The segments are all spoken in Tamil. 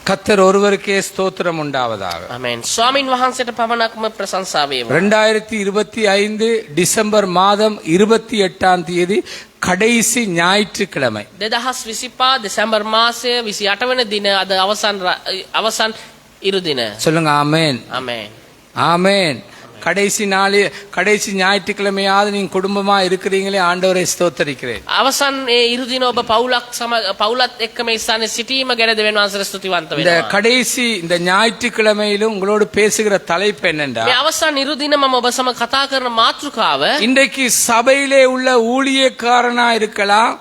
கர்த்தர் ஒருவருக்கே ஸ்தோத்திரம் உண்டாவதாக. ආමෙන්. ස්වාමින් වහන්සේට පමණක්ම ප්‍රශංසාව වේවා. 2025 டிசம்பர் மாதம் 28ஆம் தேதி கடைசி ஞாயிற்றுக்கிழமை. 2025 දෙසැම්බර් මාසය 28 වෙනි දින අද අවසන් ඉරු දින. சொல்லுங்க ஆமென். ආමෙන්. ஆமென். கடைசி நாளே கடைசி ஞாயிற்றுக்கிழமையாவது நீங்க குடும்பமா இருக்கிறீங்களே ஆண்டவரை ஸ்தோத்தரிக்கிறேன். අවසන් ඒ ඉරු දින ඔබ පවුලත් එක්ක මේ ස්ථානයේ සිටීම ගැන දෙවියන් වහන්සේට ස්තුතිවන්ත இந்த වෙනවා. கடைசி இந்த ஞாயிற்றுக்கிழமையிலும் உங்களோடு பேசுகிற தலைப்பு என்னண்டா, මේ අවසන් ඉරු දින මම ඔබ සමග කතා කරන මාතෘකාව இன்றைக்கு சபையிலே உள்ள ஊழியக்காரனா இருக்கலாம்,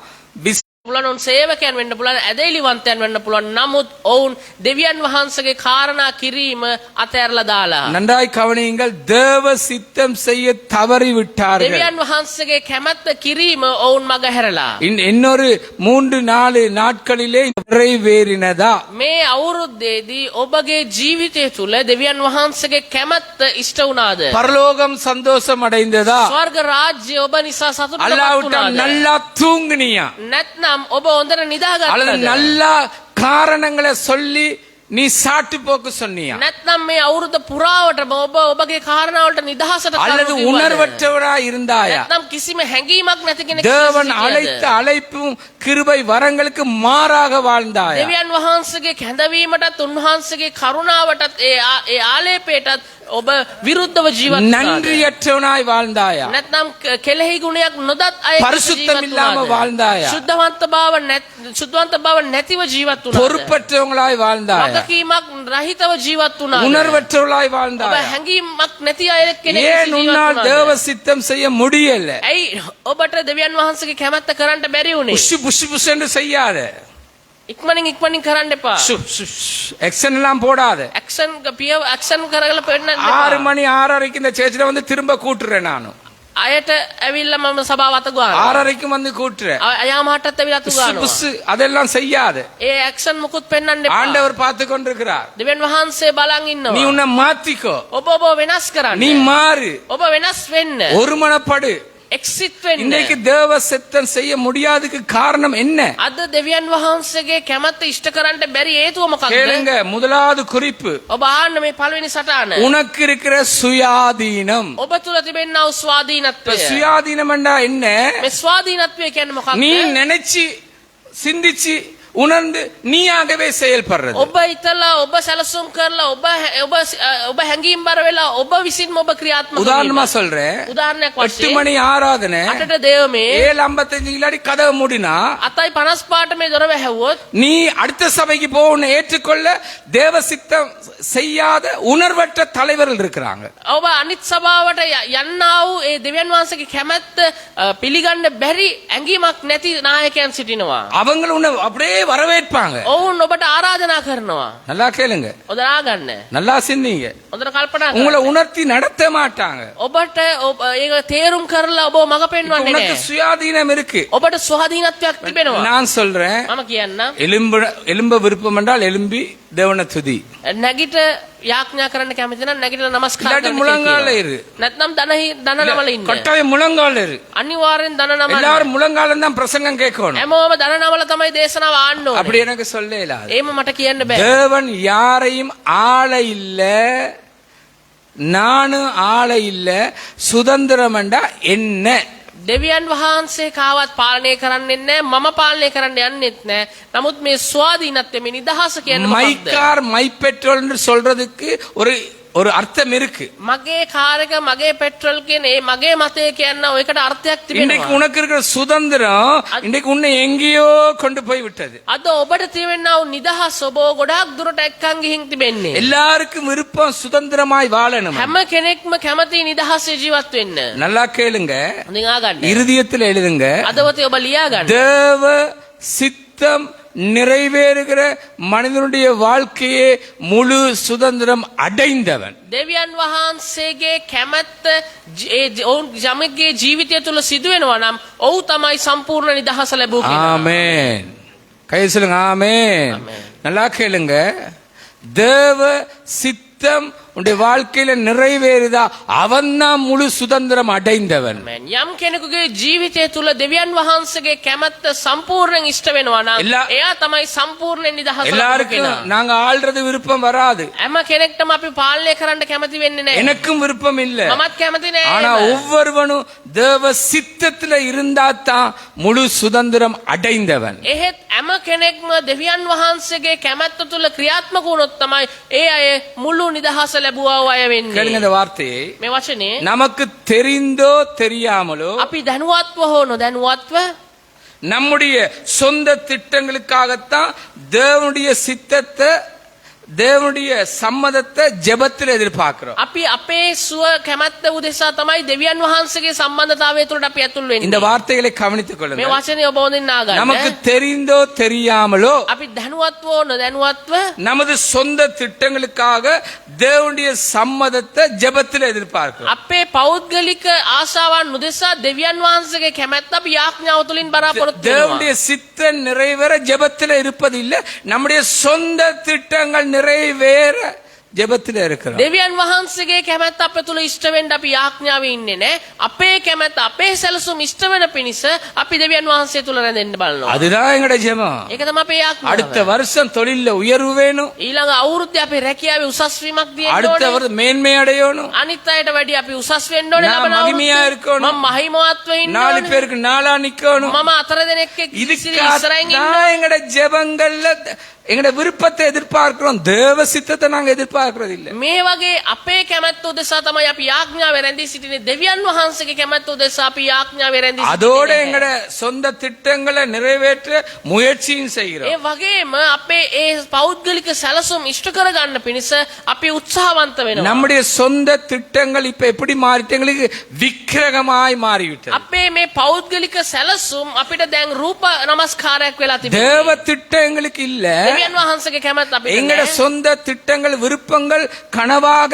පුළුවන් උන් සේවකයන් වෙන්න පුළුවන්, ඇදහිලිවන්තයන් වෙන්න පුළුවන්. නමුත් ඔවුන් දෙවියන් වහන්සේගේ කාරණා කිරීම අතහැරලා දාලා நன்றாய் கவனியுங்கள், தேவ சித்தம் செய்ய தவறி விட்டார்கள். දෙවියන් වහන්සේගේ කැමැත්ත කිරීම ඔවුන් මග හැරලා இன்னொரு 3-4 நாட்களிலே நிறைவேறினதா? මේ අවුරුද්දේදී ඔබගේ ජීවිතය තුළ දෙවියන් වහන්සේගේ කැමැත්ත ඉෂ්ට වුණාද? பரலோகம் சந்தோஷம் அடைந்ததா? ස්වර්ග රාජ්‍ය ඔබ නිසා සතුටුපත් அல்லாவிட்ட වුණාද? நல்லா தூங்குனியா? නැත්නම් ඔබ හොඳට அல்லது නිදාගත්තද? நல்லா காரணங்களை சொல்லி நீ சாட்டு போக்கு சொன்னியா? නැත්නම් මේ අවුරුද්ද පුරාවටම ඔබ ඔබගේ කාරණාවලට නිදහසට அல்லது කරුණු කිව්වද? உணர்வற்றவரா இருந்தாயா? නැත්නම් කිසිම හැඟීමක් නැති කෙනෙක් தேவன் සිටියද? அழைத்த அழைப்பும் கிருபை வரங்களுக்கு மாறாக வாழ்ந்தாயா? දෙවියන් වහන්සේගේ කැඳවීමටත් උන්වහන්සේගේ කරුණාවටත් ඒ ආලේපයටත් ඔබ විරුද්ධව ජීවත් වුණාද? நன்றியற்றவனாய் வாழ்ந்தாயா? නැත්නම් කෙලෙහි ගුණයක් නොදත් අය பரிசுத்தம் இல்லாம வாழ்ந்தாயா? සුද්ධවන්ත බව නැතිව ජීවත් වුණාද? பொறுப்பற்றவங்களாய் வாழ்ந்தாயா? වගකීමක් රහිතව ජීවත් වුණාද? உணர்வற்றவர்களாய் ඔබ வாழ்ந்தாயா? හැඟීමක් නැති අය කෙනෙක් ஏன் உன்னால் தேவ சித்தம் செய்ய முடியல? ඇයි ඔබට දෙවියන් වහන්සේගේ කැමැත්ත කරන්න බැරි වුණේ? புஷு புஷு புஷு என்று செய்யாத, ඉක්මනින් කරන්න එපා. எக்ஷன் எல்லாம் போடாத. ඇක්ෂන් කරගල පෙන්නන්න 6 மணி 6:30க்கு இந்த சேர்ச்சில வந்து திரும்ப கூட்டுறேன். நானும் අයට ඇවිල්ලා මම සභාව අත ගන්නවා. 6:30க்கு வந்து கூட்டுறேன். අයා මහටත් ඇවිල්ලා අත ගන්නවා. புஷு அதெல்லாம் செய்யாத. ඒ ඇක්ෂන් මුකුත් පෙන්නන්න එපා. ஆண்டவர் பார்த்து கொண்டிருக்கிறார். දෙවියන් වහන්සේ බලන් நீ ඉන්නවා. உன்னை மாத்திக்கோ, ඔබ වෙනස් කරන්න. நீ மாறு, ඔබ වෙනස් වෙන්න. ஒருமனப்படு. එක්සිට් වෙන්න. இன்னைக்கு தேவ சித்தம் செய்ய முடியாததுக்கு காரணம் என்ன? අද දෙවියන් වහන්සේගේ කැමැත්ත ඉෂ්ට කරන්න බැරි හේතුව මොකක්ද? கேளுங்க, முதலாவது குறிப்பு, ඔබ ආන්න මේ පළවෙනි සටහන. உனக்கு இருக்கிற சுயாதீனம். ඔබ තුල තිබෙනා වූ ස්වාධීනත්වය. சுயாதீனம் என்றா என்ன? මේ ස්වාධීනත්වය කියන්නේ මොකක්ද? நீ நினைச்சு சிந்திச்சு உணர்ந்து நீயாகவே செயல்படுறது. ඔබ ඉතලා ඔබ සැලසුම් කරලා ඔබ හැංගීම් බර වෙලා ඔබ විසින්ම ඔබ ක්‍රියාත්මක உதாரணமா වීම. சொல்றேன், උදාහරණයක් 8 වශයෙන් மணி ஆராதனை 8ට දේවමේ 7:55 இல்லாடி கதவை மூடினா 7:55ට මේ දොර වැහැවුවොත් நீ அடுத்த சபைக்கு போகணும் ஏற்றுக்கொள்ள தேவ சித்தம் செய்யாத உணர்வற்ற தலைவர்கள் இருக்கிறாங்க. ඔබ අනිත් සභාවට යන්නා වූ ඒ දෙවියන් වහන්සේගේ කැමැත්ත පිළිගන්න බැරි ඇඟීමක් නැති නායකයන් සිටිනවා. அவங்க உன்னை அப்படியே வரவேற்பாங்க. ඔවුන් ඔබට ආරාධනා කරනවා. நல்லா கேளுங்க, හොඳට ආගන්න. நல்லா சிந்திங்க. හොඳට කල්පනා உங்களை කරන්න. உணர்த்தி நடத்த மாட்டாங்க. ඔබට ඒක තේරුම් කරලා ඔබ මඟ පෙන්වන්නේ உனக்கு නැහැ. சுயாதீனம் இருக்கு. ඔබට ස්වාධීනත්වයක් තිබෙනවා. நான் சொல்றேன், මම කියන්නම්. எலும்ப விருப்பம் என்றால் எலும்பி தேவனை துதி. නැගිට යාඥා කරන්න කැමති නම් නැගිට නමස්කාර இல்லாட்டி කරන්න முழங்கால කියනවා. இரு. නැත්නම් දන නමල ඉන්න. கட்டாயம் முழங்கால இரு. අනිවාර්යෙන් දන නමන්න. எல்லாரும் முழங்காலம் தான் பிரசங்கம் கேட்கணும். හැමෝම දන නමල තමයි දේශනාව ආන්න ඕනේ. அப்படி எனக்கு சொல்ல இயலாது. එහෙම මට කියන්න බෑ. தேவன் யாரையும் ஆள இல்ல, நானும் ஆள இல்ல, சுதந்திரம் என்றா என்ன? දෙවියන් වහන්සේ කාවත් පාලනය කරන්නේ නැහැ, මම පාලනය කරන්න යන්නෙත් නැහැ. නමුත් මේ ස්වාධීනත්වය, මේ නිදහස කියන්නේ මොකක්ද? மைக்கார் மைப்பெட்ரோல் என்று சொல்றதுக்கு ஒரு அர்த்தம் இருக்கு. මගේ කාර් එක මගේ පෙට්‍රල් කියන ඒ මගේ මතය කියන්න ඔයකට අර්ථයක් இன்னைக்கு තිබෙනවා. உனக்கு இருக்கிற சுதந்திரம் இன்னைக்கு உன்னை எங்கேயோ கொண்டு போய் விட்டது. අද ඔබට තියෙනා වූ නිදහස ඔබ ගොඩාක් දුරට එක්කන් ගිහින් තිබෙන්නේ. எல்லாருக்கும் விருப்பம் சுதந்திரமாய் வாழணும். හැම කෙනෙක්ම කැමති නිදහසේ ජීවත් වෙන්න. நல்லா கேளுங்க, හොඳින් ආගන්න. இருதயத்தில் எழுதுங்க, අදවතේ ඔබ ලියා ගන්න. தேவ சித்தம் நிறைவேறுகிற மனிதனுடைய வாழ்க்கையே முழு சுதந்திரம் அடைந்தவன். දෙවියන් වහන්සේගේ කැමැත්ත ඔවුන් යමගේ ජීවිතය තුළ සිදු වෙනවා නම් ඔහු තමයි සම්පූර්ණ නිදහස ලැබූ කෙනා. ஆமென். கை சொல்லுங்க, ஆமென். நல்லா கேளுங்க, தேவ சித்தம் உன்னுடைய வாழ்க்கையில நிறைவேறுதா அவன் தான் முழு சுதந்திரம் அடைந்தவன். Amen. යම් කෙනෙකුගේ ජීවිතය තුළ දෙවියන් වහන්සේගේ කැමැත්ත සම්පූර්ණයෙන් ඉෂ්ට වෙනවා නම් එයා තමයි සම්පූර්ණයෙන් නිදහස ලබන කෙනා. எல்லாருக்கும் நாங்க ஆள்றது விருப்பம் வராது. හැම කෙනෙක්ටම අපි පාලනය කරන්න කැමති වෙන්නේ නැහැ. எனக்கும் விருப்பம் இல்ல. මමත් කැමති නෑ. ஆனா ஒவ்வொருவனும் தேவ சித்தத்துல இருந்தா தான் முழு சுதந்திரம் அடைந்தவன். එහෙත් හැම කෙනෙක්ම දෙවියන් වහන්සේගේ කැමැත්ත තුළ ක්‍රියාත්මක වුණොත් තමයි ඒ අය මුළු නිදහස ලැබුවා අය වෙන්නේ. கேளுங்க இந்த வார்த்தையை. මේ වචනේ நமக்கு தெரிந்தோ தெரியாமலோ අපි දැනුවත්ව හෝ නොදැනුවත්ව நம்முடைய சொந்த திட்டங்களுக்காகத்தான் தேவனுடைய சித்தத்தை தேவனுடைய சம்மதத்தை ஜெபத்தில் எதிர்பார்க்கிறோம். අපි අපේ සුව කැමැත්ත උදෙසා තමයි දෙවියන් වහන්සේගේ සම්බන්ධතාවය තුළට අපි ඇතුල් වෙන්නේ. இந்த வார்த்தைகளை கவனித்துக் මේ கொள்ளுங்கள். වචනේ ඔබ හොඳින් නාගන්න. நமக்கு தெரிந்தோ தெரியாமலோ අපි දැනුවත්ව හෝ නොදැනුවත්ව நமது சொந்த திட்டங்களுக்காக தேவனுடைய சம்மதத்தை ஜெபத்தில் எதிர்பார்க்கிறோம். අපේ පෞද්ගලික ආශාවන් උදෙසා දෙවියන් වහන්සේගේ කැමැත්ත අපි යාඥාව තුළින් බලාපොරොත්තු தேவனுடைய වෙනවා. சித்தம் நிறைவேற ஜெபத்தில் இருப்பது இல்லை, நம்முடைய சொந்த திட்டங்கள் நிறைவேற ஜெபத்தில் இருக்கிறோம். දෙවියන් වහන්සේගේ කැමැත්ත අප තුළ ඉෂ්ට වෙන්න අපි යාඥාවේ ඉන්නේ නැහැ. අපේ කැමැත්ත අපේ සැලසුම් ඉෂ්ට වෙන පිණිස අපි දෙවියන් වහන්සේ තුළ රැඳෙන්න බලනවා. அதுதான் எங்களுடைய ஜெபம். ඒක තමයි අපේ යාඥාව. அடுத்த வருஷம் தொழில்ல உயர்வு வேணும், ඊළඟ අවුරුද්දේ අපේ රැකියාවේ උසස් වීමක් දියෙන්න அடுத்த ඕනේ. வருஷம் மேன்மை அடையணும், අනිත් අයට වැඩි අපි උසස් වෙන්න ඕනේ. நான் ලබන மகிமையா இருக்கணும், මම මහිමවත්ව ඉන්න 4 ඕනේ. பேருக்கு நாளா நிக்கணும். මම අතර දෙනෙක් එක්ක ඉස්සරහින් ඉන්න இதுக்காக எங்களுடைய ஜெபங்கள்ல எங்களுடைய விருப்பத்தை எதிர்பார்க்கிறோம், தேவ சித்தத்தை நாங்க எதிர்பார்க்கிறது இல்லை. මේ වගේ අපේ කැමැත්ත උදෙසා තමයි අපි යාඥාවේ රැඳී සිටින්නේ. දෙවියන් වහන්සේගේ කැමැත්ත උදෙසා අපි යාඥාවේ රැඳී அதோட සිටින්නේ. எங்களுடைய சொந்த திட்டங்களை நிறைவேற்ற முயற்சியும் செய்கிறோம். ඒ වගේම අපේ ඒ පෞද්ගලික සැලසුම් ඉෂ්ට කරගන්න පිණිස අපි උත්සාහවන්ත වෙනවා. நம்முடைய சொந்த திட்டங்கள் இப்ப எப்படி மாறிட்டு எங்களுக்கு விக்கிரகமாய் மாறிவிட்டது. අපේ මේ පෞද්ගලික සැලසුම් අපිට දැන් රූප නමස්කාරයක් වෙලා තිබෙනවා. தேவ திட்டம் எங்களுக்கு இல்ல, දෙවියන් වහන්සේගේ කැමැත්ත අපිට எங்களுடைய නැහැ. சொந்த திட்டங்கள் விருப்பங்கள் கனவாக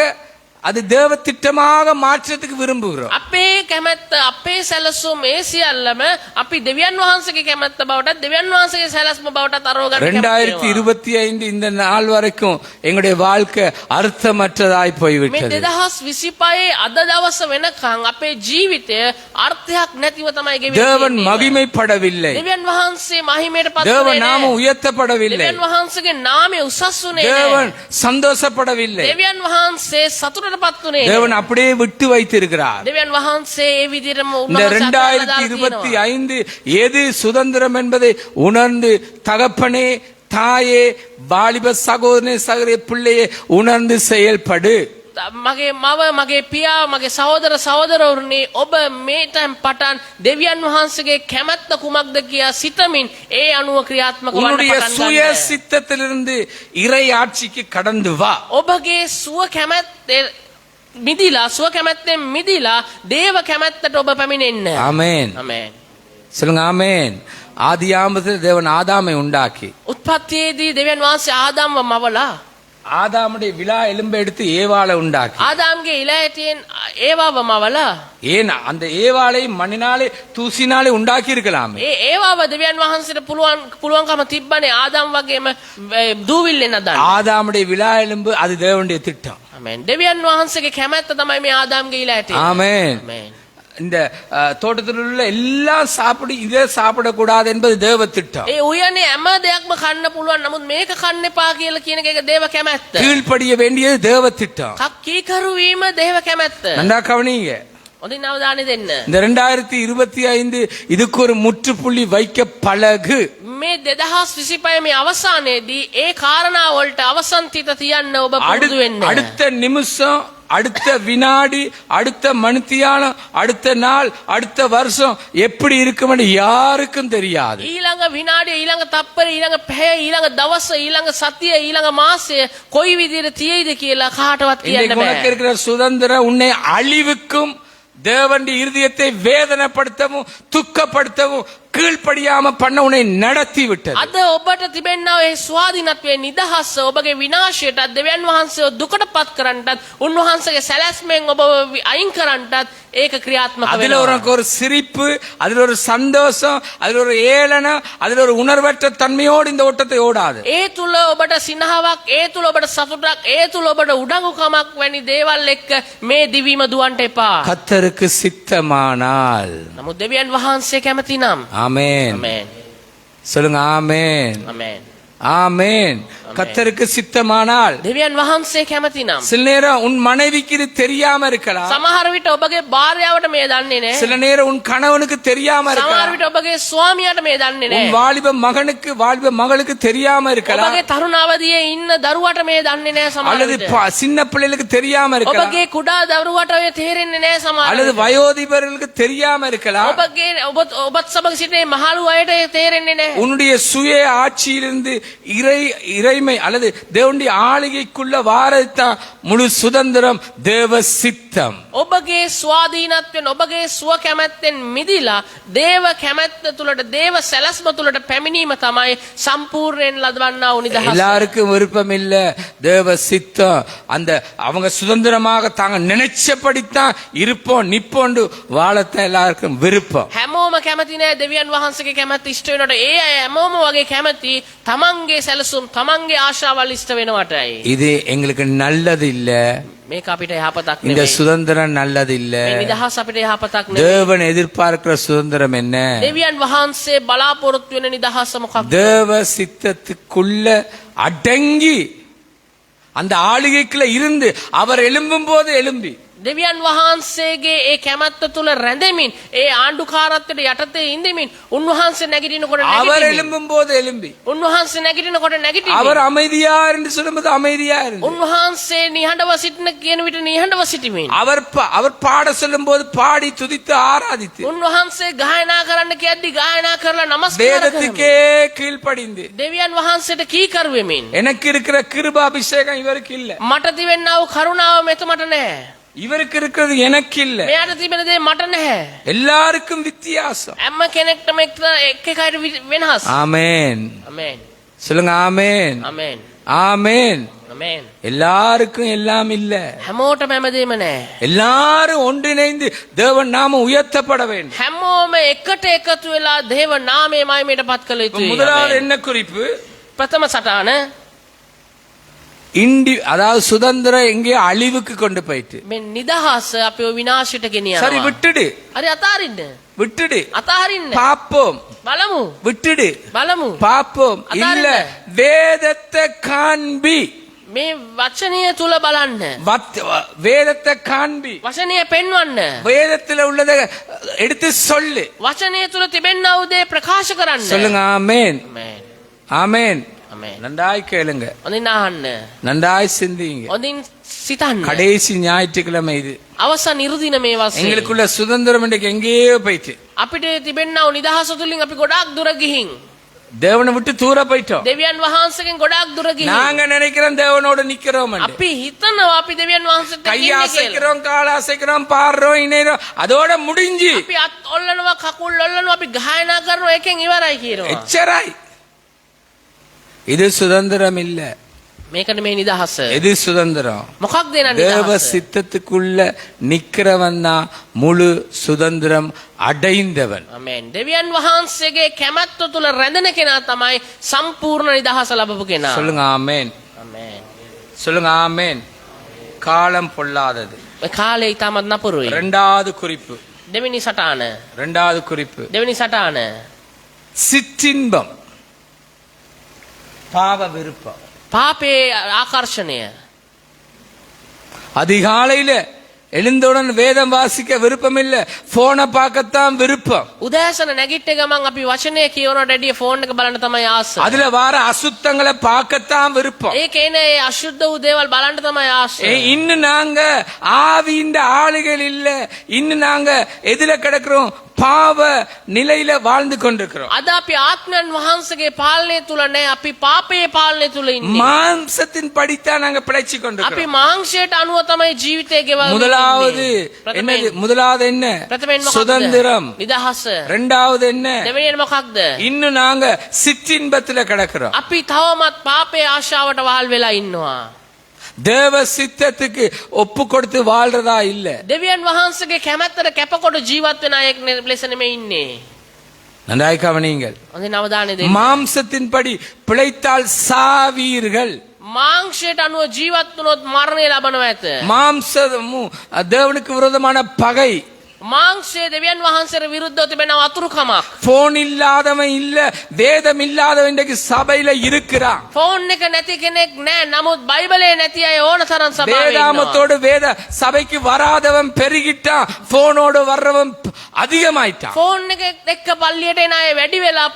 அது தேவ திட்டமாக மாற்றத்துக்கு விரும்புகிறோம். අපේ කැමැත්ත අපේ සැලසුම් ඒ සියල්ලම අපි දෙවියන් වහන්සේගේ කැමැත්ත බවටත් දෙවියන් වහන්සේගේ සැලසුම බවටත් අරව ගන්න කැමැති වෙනවා. 2025 இந்த நாள் வரைக்கும் எங்களுடைய வாழ்க்கை அர்த்தமற்றதாய் මේ போய்விட்டது. 2025 අද දවස වෙනකන් අපේ ජීවිතය අර්ථයක් නැතිව තමයි தேவன் ගෙවෙන්නේ. மகிமைப்படவில்லை, දෙවියන් වහන්සේ මහිමයට පත් தேவ වුණේ நாமம் නැහැ. உயர்த்தப்படவில்லை, දෙවියන් වහන්සේගේ නාමය උසස් වුණේ தேவன் නැහැ. சந்தோஷப்படவில்லை. දෙවියන් වහන්සේ සතුටටපත් වුණේ නැහැ. தேவன் அப்படியே விட்டு வைத்திருக்கிறார். දෙවියන් වහන්සේ ඒ විදිහටම இந்த උන්වහන්සේ අතහැරලා දාලා 2025 எது சுதந்திரம் என்பதை உணர்ந்து தகப்பனே, தாயே, வாலிப சகோதரனே, சகோதரி பிள்ளையே உணர்ந்து செயல்படு. මගේ මව මගේ පියා මගේ සහෝදර සහෝදරවරුනි ඔබ මේතෙන් පටන් දෙවියන් වහන්සේගේ කැමැත්ත කුමක්ද කියා සිතමින් ඒ අනුව ක්‍රියාත්මක වන්න உன்னுடைய පටන් சுய ගන්න. சித்தத்திலிருந்து இறை ஆட்சிக்கு கடந்து வா. ඔබගේ සුව කැමැත්තේ මිදිලා සුව කැමැත්තෙන් මිදිලා දේව කැමැත්තට ඔබ පැමිණෙන්න. ஆமென். ආමේන්. சொல்லுங்க ஆமென். ஆதியாமத்தில் தேவன் ஆதாமை உண்டாக்கி උත්පත්තියේදී දෙවියන් වහන්සේ ආදාම්ව මවලා ஆதாமுடைய விலா எலும்பை எடுத்து ஏவாளை உண்டாக்கி, ආදාම්ගේ ඉලෑටියෙන් ඒවාව මවලා ஏன் அந்த ஏவாளை மண்ணினாலே தூசினாலே உண்டாக்கி இருக்கலாமே. ඒවාව දෙවියන් වහන්සේට පුළුවන්කම තිබ්බනේ ආදාම් වගේම දූවිල්ලෙන් අදන්න. ஆதாமுடைய விலா எலும்பு அது தேவனுடைய திட்டம். ආමේන්. දෙවියන් වහන්සේගේ කැමැත්ත තමයි මේ ආදාම්ගේ ඉලෑටිය. ஆமென். ආමේන්. இந்த தோட்டத்தில் உள்ள எல்லாம் சாப்பிடு, இதை சாப்பிடக்கூடாது என்பது தேவ திட்டம். ඒ උයනේ හැම දෙයක්ම කන්න පුළුවන් නමුත් මේක කන්න එපා කියලා කියන එක දේව කැමැත්ත. கீழ்ப்படிய வேண்டியது தேவ திட்டம். කීකරු වීම දේව කැමැත්ත. நன்றா கவனிங்க. හොඳින් අවධානය දෙන්න. இந்த 2025 இதுக்கு ஒரு முற்றுப்புள்ளி வைக்க பழகு. මේ 2025 මේ අවසානයේදී ඒ කාරණා වලට අවසන්තිත තියන්න ඔබ පුරුදු වෙන්න. அடுத்த நிமிஷம், அடுத்த வினாடி, அடுத்த மணித்தியாலம், அடுத்த நாள், அடுத்த வருஷம் எப்படி இருக்கும்னு யாருக்கும் தெரியாது. ඊළඟ විනාඩිය ඊළඟ තප්පරය ඊළඟ පැය ඊළඟ දවස ඊළඟ සතිය ඊළඟ මාසය කොයි විදිහට තියෙයිද කියලා කාටවත් කියන්න இன்னைக்கு உனக்கு බෑ. இருக்கிற சுதந்திரம் உன்னை அழிவுக்கும் தேவனுடைய இருதயத்தை வேதனைப்படுத்தவும் துக்கப்படுத்தவும் கீழ்ப்படியாம பண்ண உன்னை நடத்தி விட்டது. අද ඔබට තිබෙන්නා ඒ ස්වාධීනත්වයේ නිදහස ඔබගේ විනාශයටත් දෙවියන් වහන්සේව දුකටපත් කරන්නටත් උන්වහන්සේගේ සැලැස්මෙන් ඔබ අයින් කරන්නටත් ඒක ක්‍රියාත්මක அதுல වෙනවා. உனக்கு ஒரு சிரிப்பு, அதுல ஒரு சந்தோஷம், அதுல ஒரு ஏளனம், அதுல ஒரு உணர்வற்ற தன்மையோடு இந்த ஓட்டத்தை ஓடாது. ඒ තුල ඔබට සිනහවක්, ඒ තුල ඔබට සතුටක්, ඒ තුල ඔබට උඩඟුකමක් වැනි දේවල් එක්ක මේ දිවීම දුවන්ට එපා. கர்த்தருக்கு சித்தமானால். නමුත් දෙවියන් වහන්සේ කැමති නම් ஆமென். ආමේන්. சொல்லுங்க ஆமென். ආමේන්. ஆமென். கர்த்தருக்கு சித்தமானால். දෙවියන් වහන්සේ කැමති නම් சில நேரம் உன் மனைவிக்கு இது தெரியாம இருக்கலாம். සමහර විට ඔබගේ භාර්යාවට මේ දන්නේ නැහැ. சில நேரம் உன் கணவனுக்கு தெரியாம සමහර இருக்கலாம். විට ඔබගේ ස්වාමියාට මේ දන්නේ உன் නැහැ. வாலிப மகனுக்கு வாலிப மகளுக்கு தெரியாம இருக்கலாம். ඔබගේ තරුණ අවදියේ ඉන්න දරුවට මේ දන්නේ නැහැ සමහර அல்லது විට. சின்ன பிள்ளைகளுக்கு தெரியாம இருக்கலாம். ඔබගේ කුඩා දරුවට ඔය තේරෙන්නේ නැහැ සමහර அல்லது විට. வயோதிபர்களுக்கு தெரியாம இருக்கலாம். ඔබගේ ඔබත් සමග සිටින මහලු අයට ඒ තේරෙන්නේ නැහැ. உன்னுடைய சுய ஆட்சியிலிருந்து இறைமை அல்லது தேவனுடைய ஆளுகைக்குள்ள வாரத்தான் முழு சுதந்திரம் தேவ சித்தம். ඔබගේ ස්වාධීනත්වයෙන් ඔබගේ සුව කැමැත්තෙන් මිදිලා දේව කැමැත්ත තුලට දේව සැලැස්ම තුලට පැමිණීම තමයි සම්පූර්ණයෙන් ලදවන්නා වූ නිදහස. எல்லாருக்கும் விருப்பம் இல்ல தேவ சித்தம். அந்த அவங்க சுதந்திரமாக தாங்க நினைச்சபடித்தான் இருப்போம் நிப்போண்டு வாழத்தான் எல்லாருக்கும் விருப்பம். හැමෝම කැමති නෑ දෙවියන් වහන්සේගේ කැමැත්ත ඉෂ්ට වෙනකොට ඒ අය හැමෝම වගේ කැමති තමන්ගේ සැලසුම් තමන්ගේ ආශාවල් ඉෂ්ට වෙනවටයි. இது எங்களுக்கு நல்லது இல்ல. මේක අපිට යහපතක් இந்த නෙමෙයි. சுதந்திரம் நல்லது இல்ல. මේ නිදහස අපිට යහපතක් නෙමෙයි. தேவன் எதிர்பார்க்கிற சுதந்திரம் என்ன? දෙවියන් වහන්සේ බලාපොරොත්තු වෙන නිදහස මොකක්ද? தேவ சித்தத்துக்குள்ள அடங்கி அந்த ஆளுகைக்குள்ள இருந்து அவர் எழும்பும் போது எழும்பி දෙවියන් වහන්සේගේ ඒ කැමැත්ත තුල රැඳෙමින් ඒ ආණ්ඩුකාරත්වයට යටතේ ඉඳෙමින් උන්වහන්සේ නැගිටිනකොට அவர் නැගිටින්න. எழும்பும் போது எழும்பி උන්වහන්සේ නැගිටිනකොට නැගිටින්න. அவர் அமைதியா என்று சொல்லும்போது அமைதியா இருந்து උන්වහන්සේ නිහඬව සිටින කියන විට නිහඬව සිටීමෙන්. அவர் பாட சொல்லும் போது பாடி துதித்து ஆராதித்து උන්වහන්සේ ගායනා කරන්න කියද්දි ගායනා කරලා නමස්කාර කරමින්. வேதத்துக்கே கீழ்ப்படிந்து දෙවියන් වහන්සේට කීකරු වෙමින්. எனக்கு இருக்கிற கிருபாபிஷேகம் இவருக்கு இல்ல, මට තිබෙනා වූ කරුණාව මෙතුමට නැහැ. இவருக்கு இருக்கிறது எனக்கு இல்ல. මෙයාට තිබෙන දේ මට නැහැ. எல்லாருக்கும் வித்தியாசம். හැම කෙනෙක්ටම එක් එකකට වෙනස්. ஆமென். ආමේන්. சொல்லுங்க ஆமென். ආමේන්. ஆமென். ආමේන්. எல்லாருக்கும் எல்லாம் இல்ல. හැමෝටම හැමදේම නැහැ. எல்லாரும் ஒன்றிணைந்து தேவன் நாம உயர்த்தப்பட வேண்டும். හැමෝම එකට එකතු වෙලා දේව නාමයේ මහිමයට පත් කළ යුතුයි. முதலாவது என்ன குறிப்பு? ප්‍රථම සටහන அதாவது சுதந்திரம் எங்கே அழிவுக்கு கொண்டு போயிட்டு. මේ නිදහස අපිව විනාශයට ගෙනියනවා. சரி விட்டுடு, හරි අතාරින්න. விட்டுடு, අතාරින්න. பாப்போம். බලමු. விட்டுடு, බලමු. பாப்போம். இல்ல வேதத்தை காண்பி. මේ වචනය තුල බලන්න. வேதத்தை காண்பி. වචනය පෙන්වන්න. வேதத்துல உள்ளதை எடுத்து சொல்லு. වචනය තුල තිබෙනා වූ දේ ප්‍රකාශ කරන්න. சொல்லுங்க ஆமென். ආමේන්. ஆமென். ආමේன். நன்றாய் கேளுங்க, හොඳින් අහන්න. நன்றாய் சிந்திங்க. හොඳින් සිතන්න. கடைசி ஞாயிற்றுக்கிழமை இது. අවසන් ඉරුදින මේ වශයෙන් எங்களுக்குள்ள சுதந்திரம் இன்றைக்கு எங்கேயோ போயிட்டு. අපිට තිබෙනා වූ නිදහස තුලින් අපි ගොඩාක් දුර ගිහින් தேவனை விட்டு தூர போயிட்டோம். දෙවියන් වහන්සේගෙන් ගොඩාක් දුර ගිහින් நாங்க நினைக்கிறோம் தேவனோட நிக்கிறோம். අපි හිතනවා අපි දෙවියන් වහන්සේට கைய ඉන්නේ කියලා. அசைக்கிறோம், கால அசைக்கிறோம், பாடுறோம், இணைறோம், அதோட முடிஞ்சு අපි අත් ඔල්ලනවා කකුල් ඔල්ලනවා අපි ගායනා කරනවා එකෙන් ඉවරයි කියනවා. எச்சராய். இது சுதந்திரம் இல்ல. මේක නෙමේ නිදහස. எது சுதந்திரம்? මොකක්ද නේද தேவ නිදහස? சித்தத்துக்குள்ள நிக்கிறவன் தான் முழு சுதந்திரம் அடைந்தவன். ආමේන්. දෙවියන් වහන්සේගේ කැමැත්ත තුල රැඳෙන කෙනා තමයි සම්පූර්ණ නිදහස ලැබපු කෙනා. சொல்லுங்க ஆமென். ආමේන්. சொல்லுங்க ஆமென். காலம் பொல்லாதது. මේ කාලේ ඊටමත් නපුරුයි. இரண்டாவது குறிப்பு. දෙවෙනි සටහන. இரண்டாவது குறிப்பு. දෙවෙනි සටහන. சிற்றின்பம், பாவ விருப்பம். පාපේ ආකර්ෂණය. அதிகாலையில எழுந்தவுடன் வேதம் வாசிக்க விருப்பம் இல்ல, போனை பார்க்கத்தான் விருப்பம். උදෑසන නැගිට ගමන් අපි වචනය කියවනට වැඩිය ෆෝන් එක බලන්න තමයි ආස. அதுல வார அசுத்தங்களை பார்க்கத்தான் விருப்பம். ඒකේ එන ඒ අශුද්ධ වූ දේවල් බලන්න තමයි ආස. இன்னும் நாங்க ஆவியின் ஆளுகள் இல்ல, இன்னும் நாங்க எதுல கிடக்கிறோம்? பாவ நிலையில வாழ்ந்து கொண்டிருக்கிறோம். අද අපි ආත්මයන් වහන්සේගේ පාලනය තුල නැහැ. අපි පාපයේ පාලනය තුල ඉන්නේ. மாம்சத்தின் படித்தான் நாங்க பிழைச்சு අපි கொண்டிருக்கிறோம். මාංශයට අනුව තමයි ජීවිතය ගෙවන්නේ. முதலாவது என்னது? முதலாவது என்ன? ප්‍රථමයෙන් මොකක්ද? சுதந்திரம். නිදහස. இரண்டாவது என்ன? දෙවෙනියෙන් මොකක්ද? இன்னும் நாங்க சிற்றின்பத்துல கிடக்கிறோம். අපි තවමත් පාපයේ ආශාවට වහල් වෙලා ඉන්නවා. தேவ சித்தத்துக்கு ஒப்பு கொடுத்து வாழ்றதா இல்ல. දෙවියන් වහන්සේගේ කැමැත්තට කැපකොට ජීවත් වෙන අයෙක් ලෙස නෙමෙයි ඉන්නේ. நன்றாய் கவனியுங்கள். හොඳින් අවධානය දෙන්න. மாம்சத்தின்படி பிழைத்தால் சாவீர்கள். මාංශයට අනුව ජීවත් වුණොත් මරණය ලබනවා ඇත. மாம்சமும் தேவனுக்கு விரோதமான பகை. මාංශයේ දෙවියන් වහන්සේට විරුද්ධව තිබෙන අතුරුකමක්. போன் இல்லாதவன் இல்ல, வேதம் இல்லாதவன் இன்றைக்கு சபையில இருக்கிறான். ෆෝන් එක නැති කෙනෙක් නැහැ. නමුත් බයිබලේ නැති අය ඕන තරම් සභාවේ ඉන්නවා. வேதாமத்தோடு வேத சபைக்கு வராதவன் பெருகிட்டான், போனோடு வர்றவன் அதிகமாயிட்டான். ෆෝන් එක එක්ක පල්ලියට එන අය වැඩි වෙලා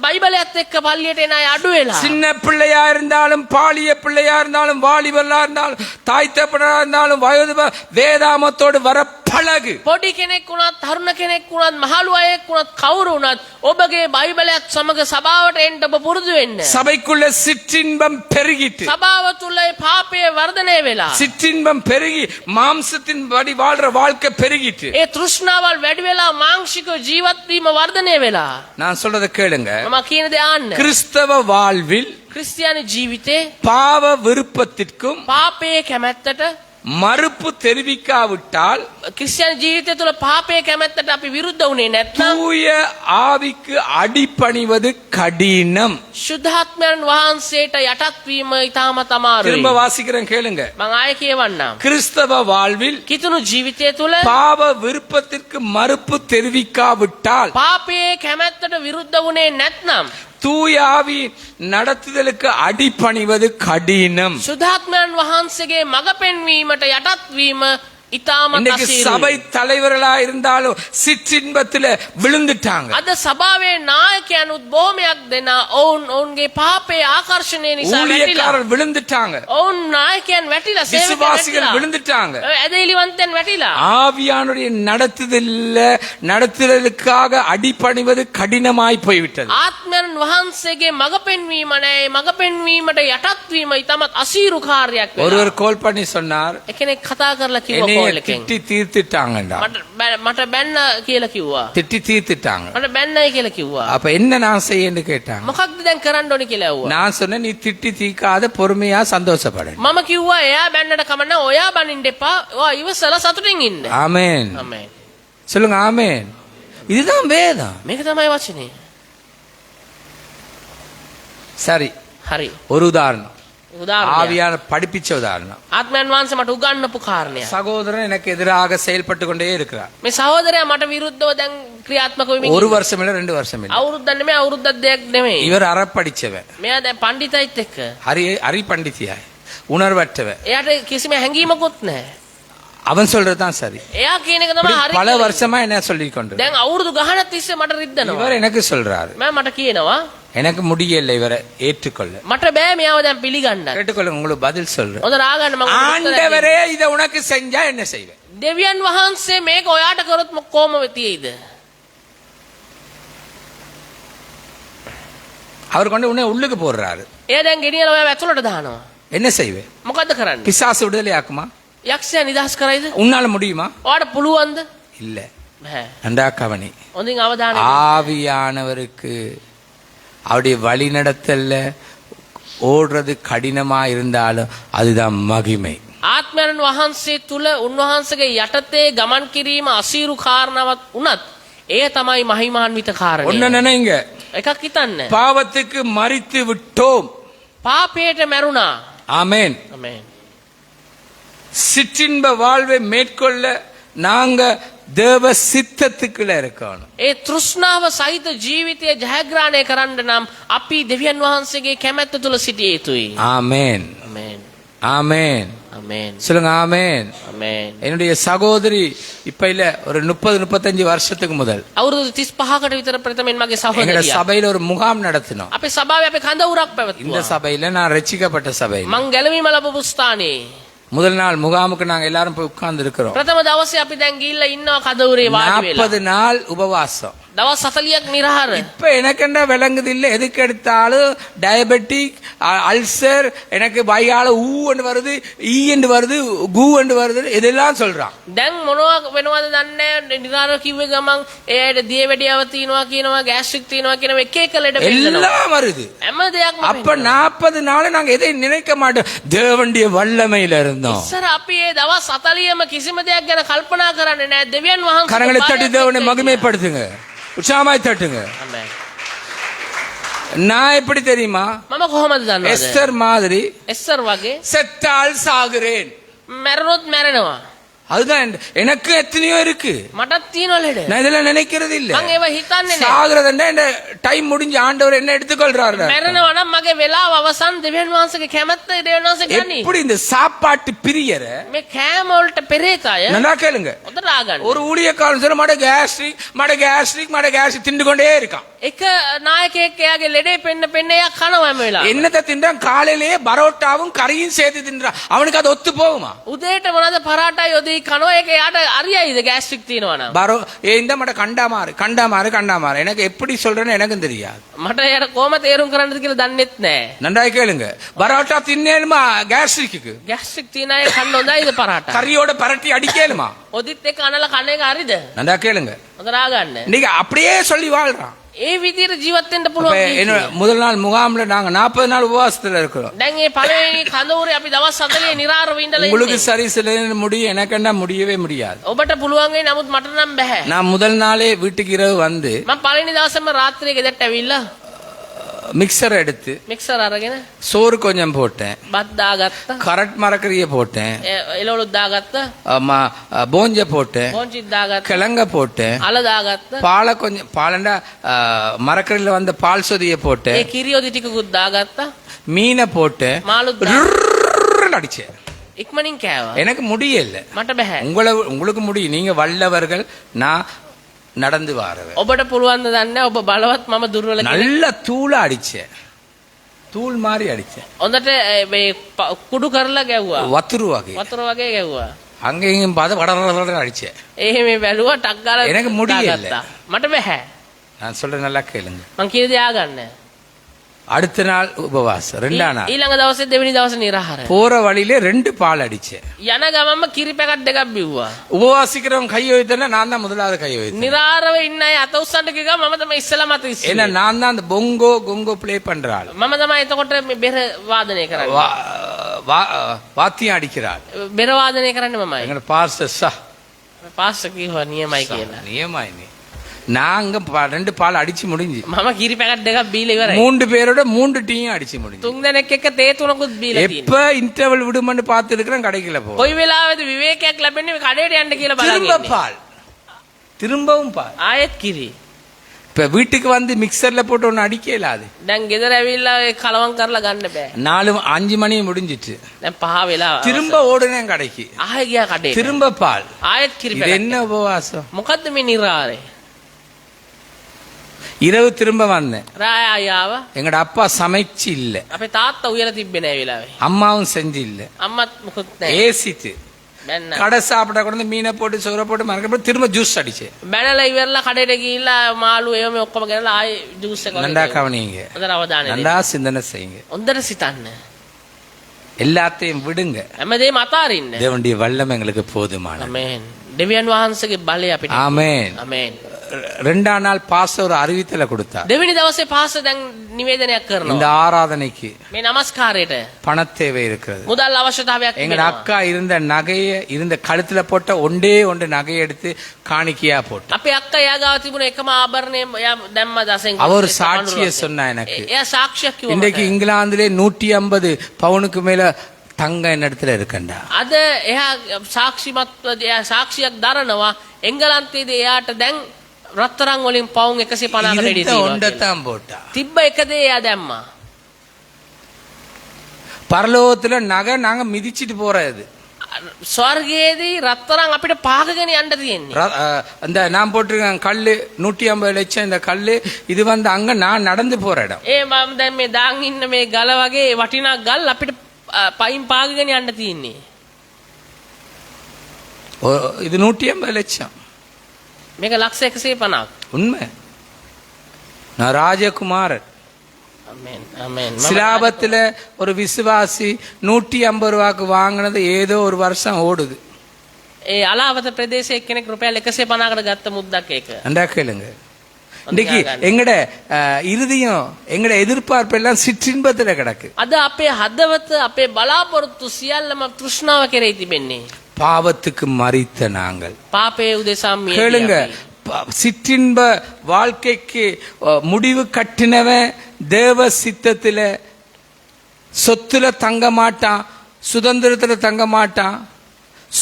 බයිබලයත් එක්ක පල්ලියට එන අය අඩු වෙලා. சின்ன பிள்ளையா இருந்தாலும், பாலிய பிள்ளையா இருந்தாலும், வாலிபலா இருந்தாலும், தாய் தப்பனா இருந்தாலும், வயது வேதாமத்தோடு வர பழகு. පොඩි කෙනෙක් වුණත්, තරුණ කෙනෙක් වුණත්, මහලු අයෙක් වුණත්, කවුරු වුණත් ඔබගේ බයිබලයත් සමග සභාවට එන්න ඔබ පුරුදු වෙන්න. சபைக்குள்ள சிற்றின்பம் பெருகிட்டு, සභාව තුල පාපය වර්ධනය වෙලා. சிற்றின்பம் பெருகி மாம்சத்தின் படி வாழ்ற வாழ்க்கை பெருகிட்டு. ඒ තෘෂ්ණාවල් වැඩි වෙලා මාංශික ජීවත් වීම වර්ධනය වෙලා. நான் சொல்றதை கேளுங்க. මම කියන දේ අහන්න. கிறிஸ்தவ வாழ்வில் ක්‍රිස්තියානි ජීවිතේ பாவ விருப்பத்திற்கும் පාපයේ කැමැත්තට மறுப்பு தெரிவிக்காவிட்டால், ක්‍රිස්තියානි ජීවිතය තුල පාපයේ කැමැත්තට අපි විරුද්ධ වුණේ නැත්නම් தூய ஆவிக்கு அடிபணிவது கடினம். ශුද්ධාත්මයන් වහන්සේට යටත් වීම ඉතාමත් අමාරුයි. திரும்ப வாசிக்கிறேன் கேளுங்க. මම ආයෙ කියවන්නම්. கிறிஸ்தவ வாழ்வில் කිතුණු ජීවිතය තුල பாவ விருப்பத்திற்கு மறுப்பு தெரிவிக்காவிட்டால், පාපයේ කැමැත්තට විරුද්ධ වුණේ නැත්නම් தூய ஆவி நடத்துதலுக்கு அடிபணிவது கடினம். ශුද්ධාත්මයන් වහන්සේගේ මඟ පෙන්වීමට යටත් වීම ඉතාමත් இன்னைக்கு சபை අසීරුයි. தலைவர்களா இருந்தாலும் சிற்றின்பத்துல விழுந்துட்டாங்க. අද සභාවේ නායකයන්ුත් බොහොමයක් දෙනා ඔවුන්ගේ පාපයේ ආකර්ෂණය නිසා වැටිලා. ஊழியக்காரர் விழுந்துட்டாங்க. ඔවුන් නායකයන් වැටිලා, සේවකයන් விசுவாசிகள் වැටිලා. விழுந்துட்டாங்க. ඇදහිලිවන්තයන් වැටිලා. ஆவியானுடைய நடத்துதலுக்காக அடிபணிவது கடினமாய் போய்விட்டது. ආත්මයන් වහන්සේගේ මඟ පෙන්වීම නැහැ. මඟ පෙන්වීමට යටත් වීම ඉතාමත් අසීරු කාර්යයක් වෙලා. ஒருவர் கால் பண்ணி சொன்னார், එකෙනෙක් කතා කරලා කිව්වා என்னைய කෝල් එකෙන්. திட்டி தீர்த்துட்டாங்கடா. මට බැන්න කියලා කිව්වා. திட்டி தீர்த்துட்டாங்க. මට බැන්නයි කියලා කිව්වා. அப்ப என்ன நான் செய்யன்னு கேட்டாங்க. මොකක්ද දැන් කරන්න ඕනේ කියලා ඇහුවා. நான் சொன்னேன், நீ திட்டி தீக்காத பொறுமையா சந்தோஷப்படு. මම කිව්වා එයා බැන්නට කමන්න, ඔයා බනින්න එපා. ඔයා ඉවසලා සතුටින් ඉන්න. ஆமென். ආමේන්. சொல்லுங்க ஆமென். இதுதான் வேதம். මේක තමයි වචනේ. சரி, හරි. ஒரு உதாரணம். උදාහරණයක්. ஆவியான படிப்பிச்ச உதாரணம். ආත්මයන් වහන්සේ මට උගන්වපු කාරණයක්. சகோதரன் எனக்கு எதிராக செயல்பட்டு கொண்டே இருக்கிறார். මේ සහෝදරයා මට විරුද්ධව දැන් ක්‍රියාත්මක වෙමින් ஒரு ඉන්නවා. வருஷம் இல்ல, 2 வருஷம் இல்ல. අවුරුද්දක් නෙමෙයි, අවුරුද්දක් දෙයක් නෙමෙයි. இவர் அறப்படிச்சவன், මෙයා දැන් පඬිතයිත් එක්ක. ஹரி பண்டித்தியாய், உணர்வற்றவன். එයාට කිසිම හැඟීමකුත් නැහැ. அவன் சொல்றதுதான் சரி. එයා කියන එක இப்படி තමයි හරි. பல කියලා. வருஷமா என்ன சொல்லிக் கொண்டு දැන් අවුරුදු ගහනක් තිස්සේ මට රිද්දනවා. இவர் எனக்கு சொல்றாரு. මම මට කියනවා எனக்கு முடியல இவரை ஏற்றுக்கொள்ள. මට බෑ මෙයාව දැන් පිළිගන්න. கேட்டுக்கொள்ள, உங்களுக்கு பதில் சொல்றேன். හොඳ රාගන්න මම උත්තර ஆண்டவரே இதை உனக்கு செஞ்சா என்ன செய்வேன்? දෙන්න. දෙවියන් වහන්සේ මේක ඔයාට කරොත් කොහොම වෙතියිද? அவர் கொண்டு உன்னை உள்ளுக்கு போடுறாரு. එයා දැන් ගෙනියලා ඔයාව ඇතුළට දානවා. என்ன செய்வேன்? මොකද්ද කරන්නේ? பிசாசு விடுதலை ஆக்குமா? යක්ෂයා නිදහස් කරයිද? உன்னால முடியுமா? ඔයාට පුළුවන්ද? இல்ல. බෑ. நன்றா கவனி. හොඳින් අවධානය ஆவியானவருக்கு அவருடைய வழி நடத்தல்ல ஓடுறது கடினமா இருந்தாலும் அதுதான் மகிமை. ආත්මයන් වහන්සේ තුල උන්වහන්සේගේ යටතේ ගමන් කිරීම අසීරු කාරණාවක් වුණත් ඒ තමයි මහිමාන්විත කාරණය. ஒன்ன நினைங்க, එකක් හිතන්න. பாவத்துக்கு மரித்து விட்டோம். පාපයට මැරුණා. ஆமென். ආමේන්. சிற்றின்ப வாழ்வை மேற்கொள்ள நாங்க தேவ சித்தத்துக்குள்ள இருக்கணும். ඒ තෘෂ්ණාව සහිත ජීවිතය ජයග්‍රහණය කරන්න නම් අපි දෙවියන් වහන්සේගේ කැමැත්ත තුල සිටිය යුතුයි. ஆமென். ආමේන්. ஆமென். ආමේන්. சொல்லுங்க ஆமென். ආමේන්. என்னுடைய சகோதரி இப்ப இல்ல, ஒரு 30-35 வருஷத்துக்கு முதல் අවුරුදු 35කට විතර ප්‍රථමයෙන් මගේ எங்க සහෝදරියා சபையில ஒரு முகாம் நடத்தினோம். අපේ සභාවේ අපි කඳවුරක් இந்த පැවැත්තුවා. சபையில நான் ரட்சிக்கப்பட்ட சபையில මං ගැලවීම ලැබපු ස්ථානයේ முதல் நாள் முகாமுக்கு நாங்க எல்லாரும் போய் உட்கார்ந்து இருக்கிறோம். ප්‍රථම දවසේ අපි දැන් ගිහිල්ලා ඉන්නවා කදවුරේ වාඩි වෙලා. 40 நாள் உபவாசம். දවස් 40ක් නිරහර. இப்ப எனக்கு என்ன விளங்குது இல்ல, எதுக்கு எடுத்தாலும் டயபெட்டிக், அல்சர், எனக்கு வயிறால ஊன்னு வருது, ஈன்னு வருது, கூன்னு வருது, இதெல்லாம் சொல்றான். දැන් මොනවා වෙනවද දන්නේ නැහැ. නිරහර කිව්වේ ගමන් එයාට දියවැඩියාව තියෙනවා කියනවා, ගෑස්ට්‍රික් තියෙනවා කියනවා, එක එක ලෙඩ වෙනවා. எல்லாம் வருது. හැම දෙයක්ම அப்ப 40 நாள் நாங்க எதை நினைக்க மாட்டோம், தேவனுடைய வல்லமையில இருந்தோம். ඉස්සර අපි ඒ දවස් 40ම කිසිම දෙයක් ගැන කල්පනා කරන්නේ නැහැ. දෙවියන් වහන්සේ கரங்களை தட்டி தேவனை மகிமைப்படுத்துங்க, உற்சாகமாய் தட்டுங்க. ආමේන්. நான் எப்படி தெரியுமா, මම කොහොමද දන්නවද? எஸ்தர் மாதிரி එස්සර් වගේ செத்தால் சாகுறேன். මැරුණොත් මැරෙනවා. அதுதான் எனக்கு எத்தனையோ இருக்கு, මටත් තියෙනවා ලෙඩ. நான் இதெல்லாம் நினைக்கிறது இல்ல. මම ඒව හිතන්නේ නැහැ. சாகுறதுன்னா இந்த டைம் முடிஞ்ச ஆண்டவர் என்ன எடுத்துக்கொள்றாரு. මැරෙනවා නම් මගේ වෙලාව අවසන්. දෙවියන් වහන්සේගේ කැමැත්ත දෙවියන් වහන්සේ ගනි. எப்படி இந்த சாப்பாட்டு பிரியர මේ කෑම වලට පෙරේත අය நல்லா கேளுங்க. හොඳට ආගන්න. ஒரு ஊழியக்காரன் சொல்ல மட கேஸ்ட்ரிக் திண்டு கொண்டே இருக்கான். එක නායකයෙක් එයාගේ ලෙඩේ පෙන්න පෙන්න එයා කනවා හැම වෙලාවෙම. என்னத்தை தின்றான், காலையிலேயே பரோட்டாவும் கறியும் சேர்த்து தின்றான். அவனுக்கு அது ஒத்து போகுமா? උදේට මොනවද පරාටා යොදී කනවා. ඒක එයාට අරියයිද ගෑස්ට්‍රික් තියෙනවා නම්? பரோ இந்த மட கண்டாமாறு எனக்கு எப்படி சொல்றேன்னு எனக்கும் தெரியாது. මට එයාට කොහොම තේරුම් කරන්නද කියලා දන්නෙත් නැහැ. நன்றாய் கேளுங்க. பரோட்டா தின்னேனுமா கேஸ்ட்ரிக்கு, ගෑස්ට්‍රික් තියෙන අය කන්න හොඳයිද පරාටා? கறியோட பரட்டி அடிக்கலுமா? ඔදිත් එක්ක අනලා කන එක හරිද? நன்றா கேளுங்க. හොඳට ආගන්න. இன்னைக்கு அப்படியே சொல்லி வாழ்றான். ඒ විදිහට ජීවත් වෙන්න அப்ப පුළුවන්. என்ன, முதல் நாள் முகாம்ல நாங்க 40 நாள் உபவாசத்துல இருக்கிறோம். දැන් මේ පළවෙනි කඳවුරේ අපි දවස් 40 නිරාරව ඉඳලා உங்களுக்கு ඉන්නේ. சரி சில முடியும், எனக்கு என்ன முடியவே முடியாது. ඔබට පුළුවන් වෙයි, නමුත් මට නම් බෑ. நான் முதல் நாளே வீட்டுக்கு இரவு வந்து මම පළවෙනි දවසේම රාත්‍රියේ ගෙදරට ඇවිල්ලා மிக்சர் எடுத்து මික්සර් අරගෙන சோறு கொஞ்சம் போட்டேன், බත් දාගත්තා. கரட் மரக்கறியை போட்டேன், එළවලුත් දාගත්තා. போஞ்ச போட்டேன், පොන්චිත් දාගත්තා. கிழங்க போட்டேன், අල දාගත්තා. பாலை கொஞ்சம் பாலண்டா மரக்கறியில வந்த பால் சொதிய போட்டேன், ඒ කිරියොදි ටිකකුත් දාගත්තා. மீனை போட்டேன், මාළුත් அடிச்சேன். ඉක්මනින් කෑවා. எனக்கு முடியல. මට බෑ. உங்களுக்கு முடியும், நீங்க வல்லவர்கள், நான் நடந்து வாரவன். ඔබට පුළුවන් ද දන්නේ? ඔබ බලවත්, මම දුර්වල කෙනෙක්. நல்ல தூள அடிச்சேன், தூள் மாதிரி அடிச்சேன். හොඳට මේ කුඩු කරලා ගැව්වා. வத்துரு வகை වතුර වගේ ගැව්වා. அங்கேயும் பார்த்து வட அடிச்சேன். එහෙ මේ බැලුවා ටක් ගාලා எனக்கு முடியல. දාගත්තා. මට බෑ. நான் சொல்றேன், நல்லா கேளுங்க. මං කියන දේ ආගන්න. அடுத்த நாள் உபவாசம், 2ஆம் நாள். ඊළඟ දවසේ දෙවෙනි දවසේ නිරාහාර. போற வழியிலே 2 பால் அடிச்சேன். යන ගමන්ම කිරි පැකට් දෙකක් බිව්වා. உபவாசிக்கிறவன் கை வைத்தேன்னா நான் தான் முதலாவது கை வைத்தேன். නිරාහාරව ඉන්න අය අත උස්සන්න කිව්වා. මම තමයි ඉස්සෙල්ලාම අත උස්සේ. ஏன்னா நான் தான் அந்த பொங்கோ ப்ளே பண்ற ஆள், මම තමයි එතකොට මේ බෙර වාදනය කරන්නේ. வாத்தியம் அடிக்கிற ஆள். බෙර වාදනය කරන්නේ මමයි. எங்க பாஸ்டர் சா පාස්ටර් කිව්වා නියමයි කියලා. நியமாய் நீ நாங்க 2 பால் அடிச்சு முடிஞ்சு, මම කිරි පැකට් දෙකක් බීලා ඉවරයි. 3 பேரோட 3 டீயும் அடிச்சு முடிஞ்சு. 3 දෙනෙක් එක්ක තේ තුනකුත් බීලා எப்ப තියෙනවා. இன்டர்வல் விடுமன்னு பார்த்து இருக்கிறேன், கடைக்குள்ள போ. කොයි වෙලාවෙද විවේකයක් ලැබෙන්නේ මේ කඩේට යන්න කියලා திரும்ப බලන්නේ. பால், திரும்பவும் பால். ආයෙත් කිරි. இப்ப வீட்டுக்கு வந்து மிக்சர்ல போட்டு ஒன்னு அடிக்கல. அது දැන් ගෙදර ඇවිල්ලා ඒ කලවම් කරලා ගන්න බෑ. 4-5 மணி முடிஞ்சிட்டு දැන් 5 වෙලා. திரும்ப ஓடுனேன் கடைக்கு, ආයෙ ගියා කඩේට. திரும்ப பால். ආයෙත් කිරි இது පැකට්. என்ன உபவாசம்? මොකද්ද මේ නිරාරේ? இரவு திரும்ப வந்தேன். රාය ආයාව. எங்கட அப்பா சமைச்சு இல்ல, අපේ තාත්තා උයලා තිබ්බේ නෑ වෙලාවේ. அம்மாவும் செஞ்சு இல்ல, අම්මත් මොකුත් නෑ. ஏசிட்டு බැන්න. கடை சாப்பிட கூட மீனை போட்டு சோறை போட்டு மறக்க போட்டு திரும்ப ஜூஸ் அடிச்சேன். බැනලා ඉවරලා කඩේට ගිහිල්ලා මාළු ඒව මේ ඔක්කොම ගෙනලා ආයෙ ජූස් එක நன்றா கவனிங்க, හොඳට අවධානය දෙන්න. நன்றா சிந்தனை செய்யுங்க, හොඳට සිතන්න. எல்லாத்தையும் விடுங்க. හැමදේම අතාරින්න. தேவனுடைய வல்லமை எங்களுக்கு போதுமான. ආමේන්. දෙවියන් වහන්සේගේ බලය අපිට. ஆமென். ආමේන්. 2ஆம் நாள் பாஸ்டர் ஒரு அறிவித்தலை கொடுத்தார். දෙවෙනි දවසේ පාස්ටර් දැන් නිවේදනයක් இந்த කරනවා. ஆராதனைக்கு මේ নমස්කාරයට பண தேவை இருக்கிறது. මුදල් අවශ්‍යතාවයක් எங்கட තිබෙනවා. அக்கா இருந்த கழுத்துல போட்ட ஒன்றே நகையை எடுத்து காணிக்கையா போட்டு, අපේ අක්කා එයා ගාව තිබුණ එකම ආභරණය එයා දැම්ම දසෙන්. அவர் சாட்சியை சொன்னா எனக்கு. එයා සාක්ෂියක් කිව්වා. இன்றைக்கு මට. இங்கிலாந்திலே 150 பவுனுக்கு மேல தங்க என்னிடத்துல இருக்கண்டா. අද එයා සාක්ෂිමත්ව එයා සාක්ෂියක් දරනවා. එංගලන්තයේදී එයාට දැන් රත්තරන් වලින් පවුන් 150කට එඩි இருந்த තියෙනවා. ஒன்றத்தான் போட்டா. තිබ්බ එක දේ එයා දැම්මා. பரலோகத்துல நகை நாங்க மிதிச்சிட்டு போறது. ස්වර්ගයේදී රත්තරන් අපිට පාගගෙන යන්න තියෙන්නේ. அந்த நான் போட்டிருக்கேன் கல்லு 150 லட்சம், இந்த கல்லு இது வந்து அங்க நான் நடந்து போற இடம். ඒ මම දැන් මේ දාන් ඉන්න මේ ගල වගේ වටිනා ගල් අපිට පයින් පාගගෙන යන්න තියෙන්නේ. இது 150 லட்சம் මේක ලක්ෂ 150ක්. உண்மை. நான் ராஜகுமாரன். ආමේන් ආමේන්. சிலாபத்துல ஒரு விசுவாசி 150 ரூபாய்க்கு வாங்கினது ஏதோ ஒரு வருஷம் ஓடுது. ඒ අලාවත ප්‍රදේශයේ කෙනෙක් රුපියල් 150කට ගත්ත මුද්දක් ඒක. அண்டா கேளுங்க. இன்னைக்கு எங்கட இறுதியும் எங்கட எதிர்பார்ப்பு எல்லாம் சிற்றின்பத்துல கிடக்கு. අද අපේ හදවත අපේ බලාපොරොත්තු සියල්ලම තෘෂ්ණාව කෙරෙහි තිබෙන්නේ. பாவத்துக்கு மரித்த நாங்கள் පාපයේ උදෙසා මිය கேளுங்க. சிற்றின்ப வாழ்க்கைக்கு முடிவு கட்டினவன் தேவ சித்தத்துல சொத்துல தங்க மாட்டான், சுதந்திரத்துல தங்க மாட்டான்,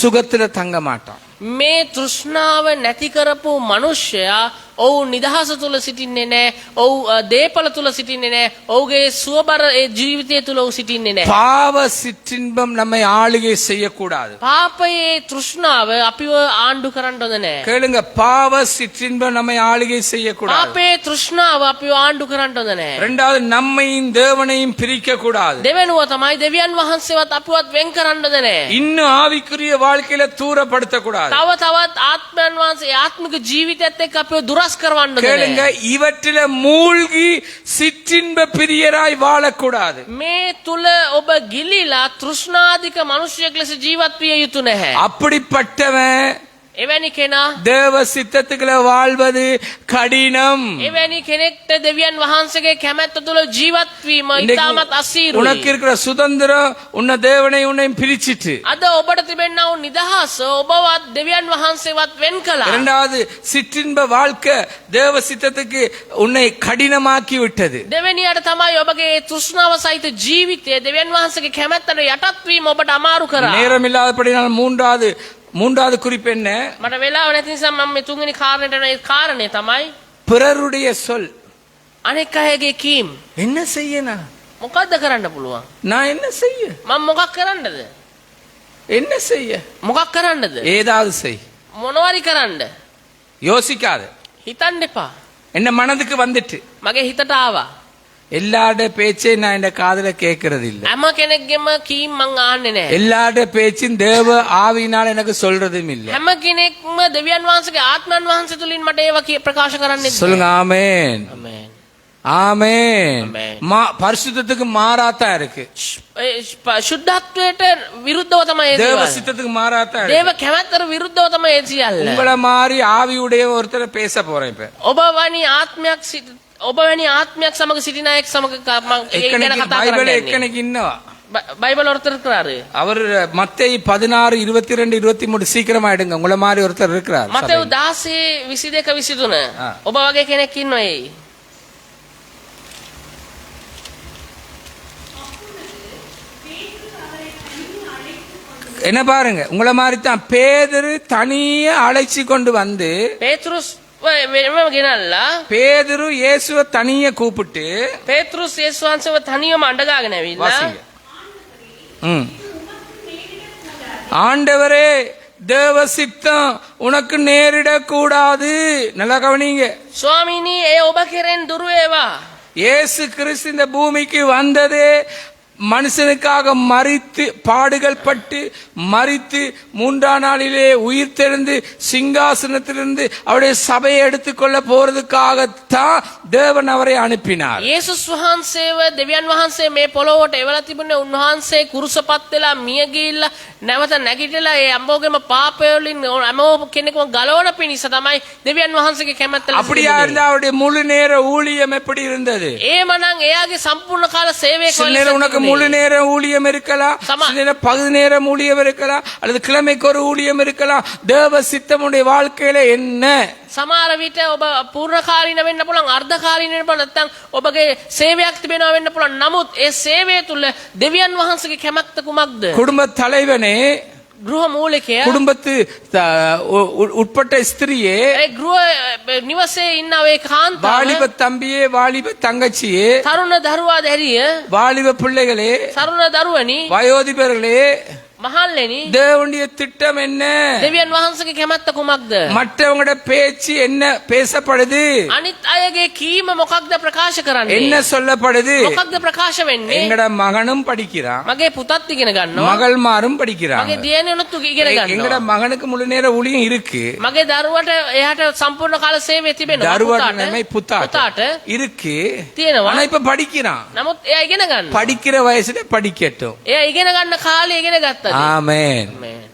சுகத்துல தங்க மாட்டான். මේ තෘෂ්ණාව නැති කරපු මනුෂ්‍යයා ඔව් නිදහස තුල සිටින්නේ නැහැ. ඔව් දේපල තුල සිටින්නේ නැහැ. ඔහුගේ සුවබර ඒ ජීවිතය තුල ඔහු සිටින්නේ නැහැ. பாவ சிற்றின்பம் நம்மை ஆளுகை செய்யக்கூடாது. පාපයේ තෘෂ්ණාව අපිව ආණ්ඩු කරන්න හොඳ නැහැ. கேளுங்க, பாவ சிற்றின்பம் நம்மை ஆளுகை செய்யக்கூடாது. පාපයේ තෘෂ්ණාව අපිව ආණ්ඩු කරන්න හොඳ නැහැ. இரண்டாவது, நம்மையும் தேவனையும் பிரிக்க கூடாது. දෙවෙනුව තමයි දෙවියන් වහන්සේවත් අපිවත් වෙන් කරන්න හොඳ නැහැ. இன்னும் ஆவிக்குரிய வாழ்க்கையில தூரப்படுத்த கூடாது. තවත් ආත්මයන් වහන්සේ ආත්මික ජීවිතයත් එක්ක අපිව දුරස් කරවන්න හොඳ கேளுங்க, නැහැ. இவற்றில மூழ்கி சிற்றின்ப பிரியராய் வாழக்கூடாது. මේ තුල ඔබ ගිලිලා තෘෂ්ණාධික මිනිසෙක් ලෙස ජීවත් විය යුතු නැහැ. அப்படிப்பட்டவன் එවැනි කෙනා தேவ சித்தத்துக்குள்ள வாழ்வது கடினம். එවැනි කෙනෙක්ට දෙවියන් වහන්සේගේ කැමැත්ත තුල ජීවත් වීම ඉතාමත් අසීරුයි. உனக்கு இருக்கிற சுதந்திரம் உன்னை தேவனை உன்னையும் பிரிச்சிட்டு. අද ඔබට තිබෙනා වූ නිදහස ඔබවත් දෙවියන් වහන්සේවත් වෙන් කළා. இரண்டாவது, சிற்றின்ப வாழ்க்கை தேவ சித்தத்துக்கு உன்னை கடினமாக்கி விட்டது. දෙවෙනියට තමයි ඔබගේ තෘෂ්ණාව සහිත ජීවිතය දෙවියන් වහන්සේගේ කැමැත්තට යටත් වීම ඔබට අමාරු කරා. நேரம் இல்லாதபடினால் மூன்றாவது குறிப்பு என்ன? මට වෙලාව නැති නිසා මම මේ තුන්වෙනි කාරණේට යන ඒ කාරණේ තමයි பிறருடைய சொல். අනෙක් අයගේ කීම්. என்ன செய்யணும்? මොකද්ද කරන්න පුළුවන්? நான் என்ன செய்ய? මම මොකක් කරන්නද? என்ன செய்ய? මොකක් කරන්නද? ஏதாவது செய். මොනවාරි කරන්න. யோசிக்காத. හිතන්න එපා. என்ன மனதுக்கு வந்துட்டு මගේ හිතට ආවා. எல்லாட பேச்சை நான் இந்த காதுல கேட்கறது இல்ல. හැම කෙනෙක්ගේම කීම් මං ආන්නේ නැහැ. எல்லாட பேச்சும் தேவ ஆவியினால் எனக்கு சொல்றதும் இல்ல. හැම කෙනෙක්ම දෙවියන් වහන්සේගේ ආත්මයන් වහන්සේ තුලින් මට ඒවා ප්‍රකාශ කරන්නේ නැහැ. சொல்லுங்க ஆமென். ආමේන්. ஆமென். ஆமென். பரிசுத்தத்துக்கு மாறாத்தான் இருக்கு. ශුද්ධත්වයට විරුද්ධව තමයි ඒ தேவ දේවල්. சித்தத்துக்கு மாறாத்தான் இருக்கு. දේව කැමැත්තට විරුද්ධව තමයි ඒ සියල්ල. உங்கள மாதிரி ஆவியுடைய ஒருத்தரை பேச போறேன் இப்ப. ඔබ වැනි ආත්මයක් සමග සිටින අයෙක් සමග මම ඒ ගැන කතා பைபிள் කරන්නේ. எக்கனைக்கு இன்னும் බයිබල් ඔருத்தர் இருக்கிறாரு. அவர் மத்தேயு 16 22 23 சீக்கிரமா எடுங்க. உங்கள மாதிரி ஒருத்தர் இருக்கிறார். මතෙව් 16 22 23 ඔබ වගේ කෙනෙක් ඉන්නවා ඒ. என்ன பாருங்க, உங்கள மாதிரி தான் பேதுரு தனியே அழைச்சி கொண்டு வந்து පේතෘස් වෙනම ගෙනල්ලා பேதுரு இயேசுவை தனியே கூப்பிட்டு පේතෘස් යේසුස් වහන්සේව තනියම අඬගාගෙන ඇවිල්ලා வாசிங்க. ஆண்டவரே, தேவ சித்தம் உனக்கு நேரிடக் கூடாது. நல்லா கவனிங்க. ස්වාමීනි ඒ ඔබ කෙරෙන් දුර වේවා. இயேசு கிறிஸ்து இந்த பூமிக்கு வந்ததே மனுஷனுக்காக மரித்து பாடுகள் பட்டு மரித்து மூன்றாம் நாளிலே உயிர் தெழுந்து சிங்காசனத்திலிருந்து அவருடைய சபையை எடுத்துக்கொள்ள போறதுக்காகத்தான் தேவன் அவரை அனுப்பினார். යේසුස් වහන්සේව දෙවියන් වහන්සේ මේ පොළොවට එවලා තිබුණේ උන්වහන්සේ කුරුසපත් වෙලා මිය ගිහිල්ලා නැවත නැගිටලා ඒ අම්බෝගේම පාපය වලින් හැම කෙනෙක්ම ගලවන පිණිස තමයි දෙවියන් වහන්සේගේ කැමැත්ත ලෙස அப்படியா இருந்தா அவருடைய முழு நேர ஊழியம் எப்படி இருந்தது? එහෙමනම් එයාගේ සම්පූර්ණ කාල සේවය சில நேரம் உனக்கு முழு நேர ஊழியம் இருக்கலாம், சில நேரம் பகுதி நேரம் ஊழியம் இருக்கலாம், அல்லது கிழமைக்கு ஒரு ஊழியம் இருக்கலாம். தேவ சித்தமுடைய வாழ்க்கையில என்ன? සමහර විට ඔබ පූර්ණකාලීන වෙන්න පුළුවන්, අර්ධකාලීන වෙන්න පුළුවන්, නැත්නම් ඔබගේ සේවයක් තිබෙනවා වෙන්න පුළුවන්. නමුත් ඒ සේවය තුල දෙවියන් වහන්සේගේ කැමැත්ත කුමක්ද? குடும்ப தலைவனே, ගෘහ මූලිකයා, குடும்பத்து உட்பட்ட ஸ்திரியே, ඒ ගෘහ නිවසේ ඉන්න ඒ කාන්තාව, வாலிப தம்பியே, வாலிப தங்கச்சியே, තරුණ දරුවා දැරිය, வாலிப பிள்ளைகளே, තරුණ දරුවනි, வயோதிபர்களே, මහල්ලෙනි தேவனுடைய திட்டம் என்ன? දෙවියන් වහන්සේගේ කැමැත්ත කුමක්ද? மற்றவங்களோட பேச்சு என்ன பேசப்படுது? අනිත් අයගේ කීම මොකක්ද ප්‍රකාශ කරන්නේ? என்ன சொல்லப்படுது? මොකක්ද ප්‍රකාශ වෙන්නේ? எங்கட மகனும் படிக்கிறான், මගේ පුතත් ඉගෙන ගන්නවා. மகள்மாரும் මගේ படிக்கிறாங்க. දියණියනුත් ඉගෙන எங்கட ගන්නවා. மகனுக்கு முழு நேர ஊழியம் இருக்கு, මගේ දරුවට එයාට සම්පූර්ණ කාල සේවය තිබෙනවා. தருவாட்டு நன்மை புத்தாட்ட පුතාට இருக்கு. තියෙනවා. ஆனா இப்ப படிக்கிறான். නමුත් එයා ඉගෙන ගන්නවා. படிக்கிற வயசுல படிக்கட்டும். එයා ඉගෙන ගන්න කාලේ ඉගෙන ගත්තා. ஆமென். ආමේන්.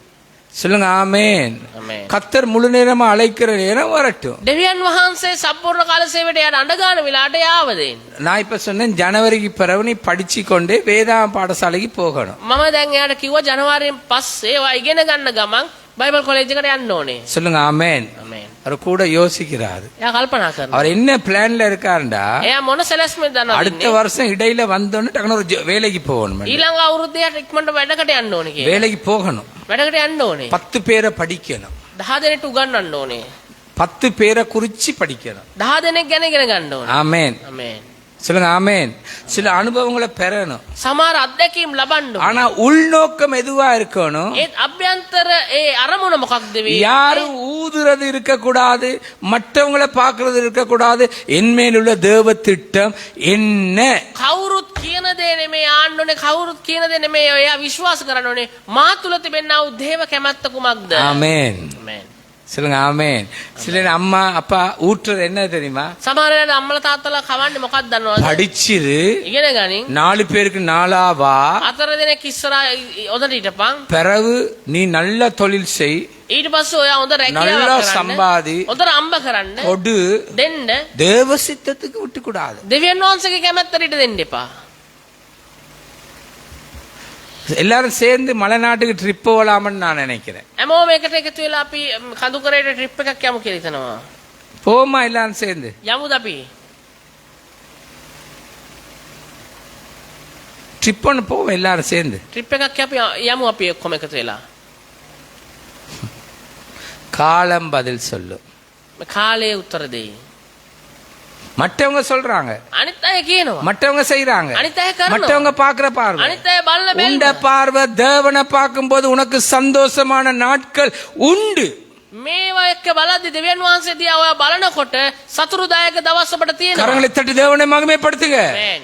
சொல்லுங்க ஆமென். ආමේන්. கத்தர் முழு நேரமா அழைக்கிற நேரம் வரட்டும். දෙවියන් වහන්සේ සම්පූර්ණ කාල සේවයට එයාට අඬ ගන්න වෙලාවට යාව දෙන්න. நான் இப்ப சொன்னேன் ஜனவரிக்கு பிறகு நீ படிச்சு கொண்டே வேதாம பாடசாலைக்கு போகணும். මම දැන් එයාට කිව්වා ජනවාරියෙන් පස්සේ ඒවා ඉගෙන ගන්න ගමන් බයිබල් කොලෙජ් එකට යන්න ඕනේ. சொல்லுங்க ஆமென். ආමේන්. அவர் கூட யோசிக்கிறாரு. එයා කල්පනා කරනවා. அவர் என்ன பிளான்ல இருக்காருண்டா, එයා මොන සැලැස්මෙන්ද அடுத்த දන්නවද? வருஷம் இடையில வந்தோன்னு டக்குனு ஒரு வேலைக்கு போகணும். ඊළඟ අවුරුද්දේ ඉක්මනට වැඩකට යන්න ඕනේ කියලා. வேலைக்கு போகணும். වැඩකට යන්න ඕනේ. 10 பேரை படிக்கணும். 10 දෙනෙක්ට උගන්වන්න ඕනේ. 10 பேரை குறிச்சு படிக்கணும். 10 දෙනෙක් ගැන ඉගෙන ගන්න ඕනේ. ஆமென். ආමේන්. சொல்லுங்க ஆமென். சில அனுபவங்களை பெறணும். සමහර අත්දැකීම් ලබන්න ඕනේ. ஆனா உள்நோக்கம் எதுவா இருக்கணும்? ඒත් අභ්‍යන්තර ඒ අරමුණ මොකක්ද වේ? யாரும் ஊதுறது இருக்க கூடாது, மற்றவங்களை பார்க்கறது இருக்க கூடாது. என்மேல் உள்ள தேவ திட்டம் என்ன? කවුරුත් කියන දේ නෙමෙයි ආන්න ඕනේ. කවුරුත් කියන දේ නෙමෙයි එයා විශ්වාස කරන්න ඕනේ. මා තුල තිබෙනා වූ දේව කැමැත්ත කුමක්ද? ஆமென். ආමේන්. சொல்லுங்க ஆமென். சில அம்மா அப்பா ஊற்றுறது என்ன தெரியுமா? සමහර වෙලාවට අම්මලා තාත්තලා කවන්නේ මොකක්ද දන්නවද? படிச்சிரு, ඉගෙන ගනින්. 4 பேருக்கு 4 வா, 4 දෙනෙක් ඉස්සරහා ඔතනට හිටපන්. பிறகு நீ நல்ல தொழில் செய், ඊට පස්සේ ඔයා හොඳ රැකියාවක් நல்லா කරන්න. சம்பாதி, හොඳ අම්බ කරන්න. கொடு. දෙන්න. தேவ சித்தத்துக்கு விட்டு கூடாது. දෙවියන් වහන්සේගේ කැමැත්තට ඉඩ දෙන්න එපා. எல்லாரும் சேர்ந்து மலைநாட்டுக்கு ட்ரிப் போகலாம்னு நான் நினைக்கிறேன். හැමෝම එකට එකතු වෙලා අපි කඳුකරේට ට්‍රිප් එකක් යමු කියලා හිතනවා. போமா எல்லாரும் சேர்ந்து. යමුද අපි? ட்ரிப் ஒன்று போவோம் எல்லாரும் சேர்ந்து. ට්‍රිප් එකක් අපි යමු අපි ඔක්කොම එකතු වෙලා. காலம் பதில் சொல்லும். කාලයේ උත්තර දෙයි. மற்றவங்க சொல்றாங்க, අනිත් අය කියනවා. மற்றவங்க செய்றாங்க, අනිත් අය කරනවා. மற்றவங்க பாக்குற பார்வை. අනිත් අය බලන உண்ட බැල්ම. பார்வை தேவனை பார்க்கும்போது உனக்கு சந்தோஷமான நாட்கள் உண்டு. මේවා එක්ක බලද්දි දෙවියන් වහන්සේ දිහා ඔයා බලනකොට සතුරුදායක දවස් ඔබට තියෙනවා. கரங்களை தட்டி தேவனை மகிமைப்படுத்துங்க. ආමේන්.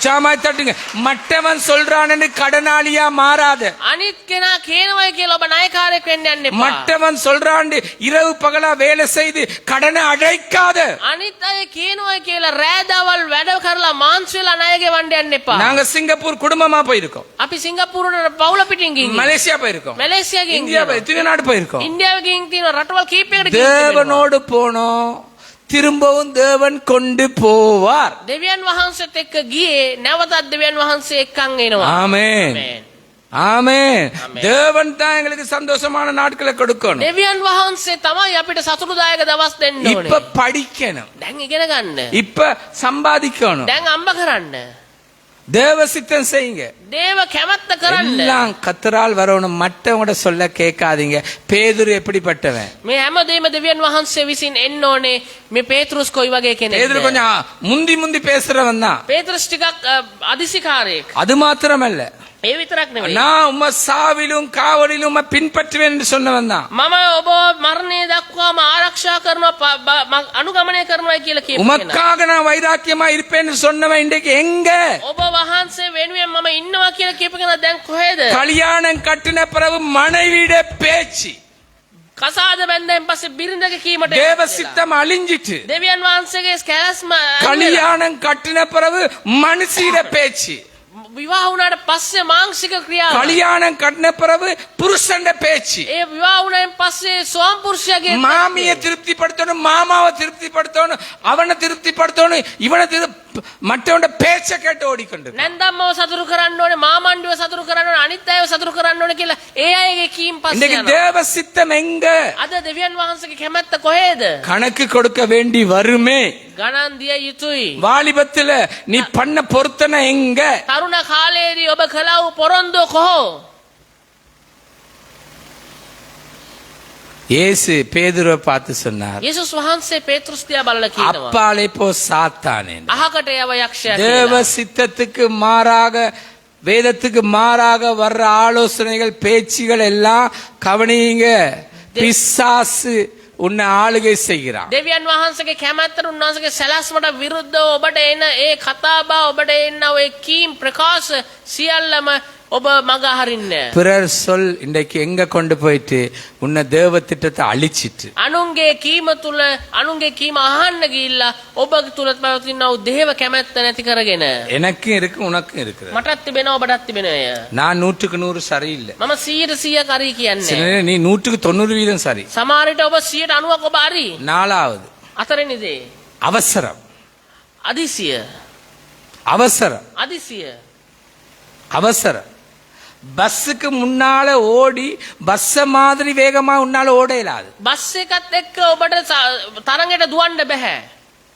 சாமாய் தட்டுங்க. மற்றவன் சொல்றான்னு கடனாளியா மாறாத. අනිත් කෙනා කියනවායි කියලා ඔබ ණයකාරයෙක් වෙන්න යන්න එපා. மற்றவன் சொல்றான்னு இரவு பகலா வேலை செய்து கடனை அடைக்காத. අනිත් අය කියනවායි කියලා රෑදවල් වැඩ කරලා මාන්සි වෙලා ණය ගෙවන්න යන්න එපා. நாங்க சிங்கப்பூர் குடும்பமா போயிருக்கோம், අපි සිංගප්පූරුවට පවුල පිටින් ගිහින් மலேசியா போயிருக்கோம், මැලේසියා ගිහින් இந்தியா நாடு போயிருக்கோம். ඉන්දියාව ගිහින් තියෙන රටවල් කීපයකට ගිහින් තිබෙනවා. தேவனோடு போனோம், திரும்பவும் தேவன் கொண்டு போவார். දෙවියන් වහන්සේත් එක්ක ගියේ නැවතත් දෙවියන් වහන්සේ එක්කන් එනවා. ஆமென். ආමේන්. ஆமென். தேவன் தான் எங்களுக்கு சந்தோஷமான நாட்களை கொடுக்கணும். දෙවියන් වහන්සේ තමයි අපිට සතුටුදායක දවස් දෙන්න இப்ப ඕනේ. படிக்கணும், දැන් ඉගෙන ගන්න. இப்ப சம்பாதிக்கணும். දැන් අම්බ කරන්න. தேவ சித்தம் செய்யுங்க. දේව කැමැත්ත කරන්න. எல்லாம் கத்தரால் வரணும். மற்றவங்களோட சொல்ல கேட்காதீங்க. பேதுரு எப்படிப்பட்டவன்? මේ හැමදේම දෙවියන් වහන්සේ විසින් එන්න ඕනේ. මේ පේතෘස් කොයි වගේ பேதுரு කෙනෙක්ද? கொஞ்சம் முந்தி பேசுறவன் தான். පේතෘස් ටිකක් අදිසිකාරයෙක්. அது மாத்திரம் அல்ல, ඒ විතරක් නෙවෙයි. நான் உம்ம சாவிலும் காவலிலும் உம்மை பின்பற்றுவேன் என்று சொன்னவன் தான். මම ඔබ මරණය දක්වාම ආරක්ෂා කරනවා අනුගමනය කරනවා කියලා කියපු කෙනා. உமக்காக நான் வைராக்கியமா இருப்பேன் என்று சொன்னவன் இன்றைக்கு எங்க? ඔබ වහන්සේ වෙනුවෙන් මම ඉන්නවා කියලා කියපු කෙනා දැන් කොහෙද? கல்யாணம் கட்டின பிறகு மனைவியிட பேச்சு, කසාද බැන්දෙන් පස්සේ බිරිඳක කීමට தேவ යනවා. சித்தம் அழிஞ்சிட்டு. දෙවියන් වහන්සේගේ කැලස්ම கல்யாணம் கட்டின பிறகு மனுஷிட பேச்சு, විවාහ වුණාට පස්සේ මාංශික ක්‍රියාව. கல்யாணம் கட்டின பிறகு புருஷண்ட பேச்சு. ඒ විවාහ වුණාන් පස්සේ ස්වාම පුරුෂයාගේ மாமியை திருப்திப்படுத்தணும், மாமாவை திருப்திப்படுத்தணும், அவனை திருப்திப்படுத்தணும், இவனை மற்றவன பேச்ச கேட்டு ஓடிக்கொண்டு. නැන්දම්මව සතුරු කරන්න ඕනේ, මාමණ්ඩිව සතුරු කරන්න ඕනේ, අනිත් අයව සතුරු කරන්න ඕනේ කියලා ඒ අයගේ කීම් පස්සේ இன்னைக்கு යනවා. தேவ சித்தம் எங்க? අද දෙවියන් වහන්සේගේ කැමැත්ත කොහෙද? கணக்கு கொடுக்க வேண்டி வருமே. ගණන් දිය යුතුයි. வாலிபத்துல நீ பண்ண பொருத்தனை எங்க? තරුණ කාලයේදී ඔබ කළා වූ පොරොන්දුව කොහො? இயேசு பேதுருவை பார்த்து சொன்னார், යේසුස් වහන්සේ පේතෘස් දිහා බලලා කියනවා. அப்பாலே போ சாத்தானே, අහකට යව යක්ෂයා தேவ කියලා. சித்தத்துக்கு மாறாக வேதத்துக்கு மாறாக வர்ற ஆலோசனைகள் பேச்சுகள் எல்லாம் கவனியுங்க. பிசாசு உன்னை ஆளுகை செய்கிறான். දෙවියන් වහන්සේගේ කැමැත්තට උන්වහන්සේගේ සැලැස්මට විරුද්ධව ඔබට එන ඒ කතාබහ ඔබට එන ඔය කීම් ප්‍රකාශ සියල්ලම ඔබ මග අහරින්න. பிறர் சொல் இன்றைக்கு எங்க கொண்டு போயிட்டு உன்னை தேவ திட்டத்தை அழிச்சிட்டு අනුන්ගේ කීම තුල අනුන්ගේ කීම අහන්න ගිහිල්ලා ඔබ තුල පවතින වූ දේව කැමැත්ත නැති කරගෙන எனக்கும் இருக்கு உனக்கும் இருக்குது. මටත් තිබෙනවා ඔබටත් තිබෙනවා. நான் 100க்கு 100 சரியில்லை. මම 100% හරි කියන්නේ. சில நேரம் நீ 100க்கு 90% சரி. සමහර විට ඔබ 90ක් ඔබ හරි. நாலாவது හතරෙනි දේ அவசரம். අදිසිය. அவசரம் අදිසිය. அவசரம். பஸ்ஸுக்கு முன்னால ஓடி பஸ்ஸ மாதிரி வேகமா உன்னால ஓட இயலாது. බස් එකත් එක්ක ඔබට තරඟයට දුවන්න බෑ.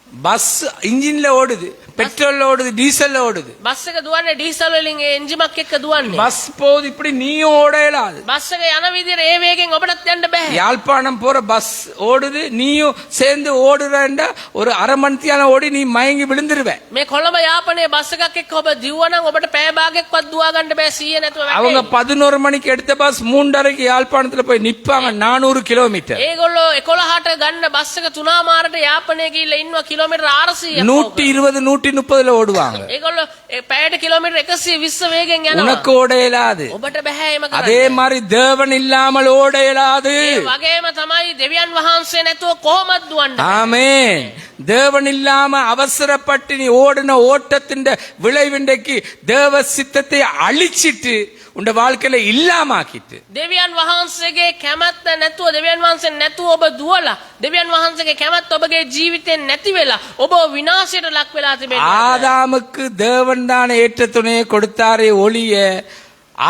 பஸ் இன்ஜின்ல ஓடுது, பெட்ரோல்ல ஓடுது, டீசல்ல ஓடுது. බස් එක දුවන්නේ ඩීසල් වලින් ඒ එන්ජිමක් එක්ක දුවන්නේ. பஸ் போகுது, இப்படி நீயும் ஓட இயலாது. බස් එක යන විදිහට ඒ වේගෙන් ඔබටත් යන්න බෑ. யாழ்ப்பாணம் போற பஸ் ஓடுது, நீயும் சேர்ந்து ஓடுறேன்டா ஒரு அரை மணித்தியான ஓடி நீ மயங்கி விழுந்துருவ. මේ කොළඹ යාපනයේ බස් එකක් එක්ක ඔබ දිව්වනම් ඔබට පැය භාගයක්වත් දුවා ගන්න බෑ 100 නැතුව அவங்க වැටේ. 11 மணிக்கு எடுத்த பஸ் 3:30க்கு யாழ்ப்பாணத்துல போய் நிப்பாங்க 400 கிலோமீட்டர். ඒගොල්ලෝ 11ට ගන්න බස් එක 3 මාරට යාපනයේ ගිහිල්ලා ඉන්නවා කිලෝමීටර 400ක්. 120 130ல ஓடுவாங்க. ඒගොල්ලෝ පැයට කිලෝමීටර 120 වේගෙන් යනවා. உனக்கு ஓட இயலாது. ඔබට බෑ එහෙම කරන්න. அதே மாதிரி தேவன் இல்லாமல் ஓட இயலாது. ඒ වගේම තමයි දෙවියන් වහන්සේ නැතුව කොහොමද දුවන්නේ? ஆமென். தேவன் இல்லாம அவசரப்பட்டு நீ ஓடின ஓட்டத்தின் விளைவிண்டைக்கு தேவ சித்தத்தை அழிச்சிட்டு உண்ட வாழ்க்கையில இல்லாமாக்கிட்டு දෙවියන් වහන්සේගේ කැමැත්ත නැතුව දෙවියන් වහන්සේ නැතුව ඔබ දුවලා දෙවියන් වහන්සේගේ කැමැත්ත ඔබගේ ජීවිතෙන් නැති වෙලා ඔබ විනාශයට ලක් වෙලා තිබෙනවා. ஆதாமுக்கு தேவன் தான் ஏற்ற துணையை கொடுத்தாரே ஒழிய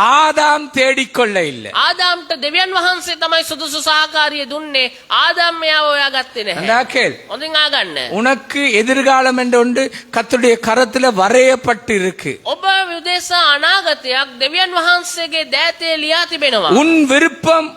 ஆதாம் தேடிக்கொள்ள இல்லை. ආදාම්ට දෙවියන් වහන්සේ තමයි සුදුසු සහකාරිය දුන්නේ. ආදාම් මෙයාව හොයාගත්තේ නැහැ. நல்லா கேள். හොඳින් ආගන්න. உனக்கு எதிர்காலம் என்று ஒன்று கர்த்தருடைய கரத்துல வரையப்பட்டு இருக்கு. ඔබ විදේශ අනාගතයක් දෙවියන් වහන්සේගේ දෑතේ ලියා තිබෙනවා. உன் விருப்பம்,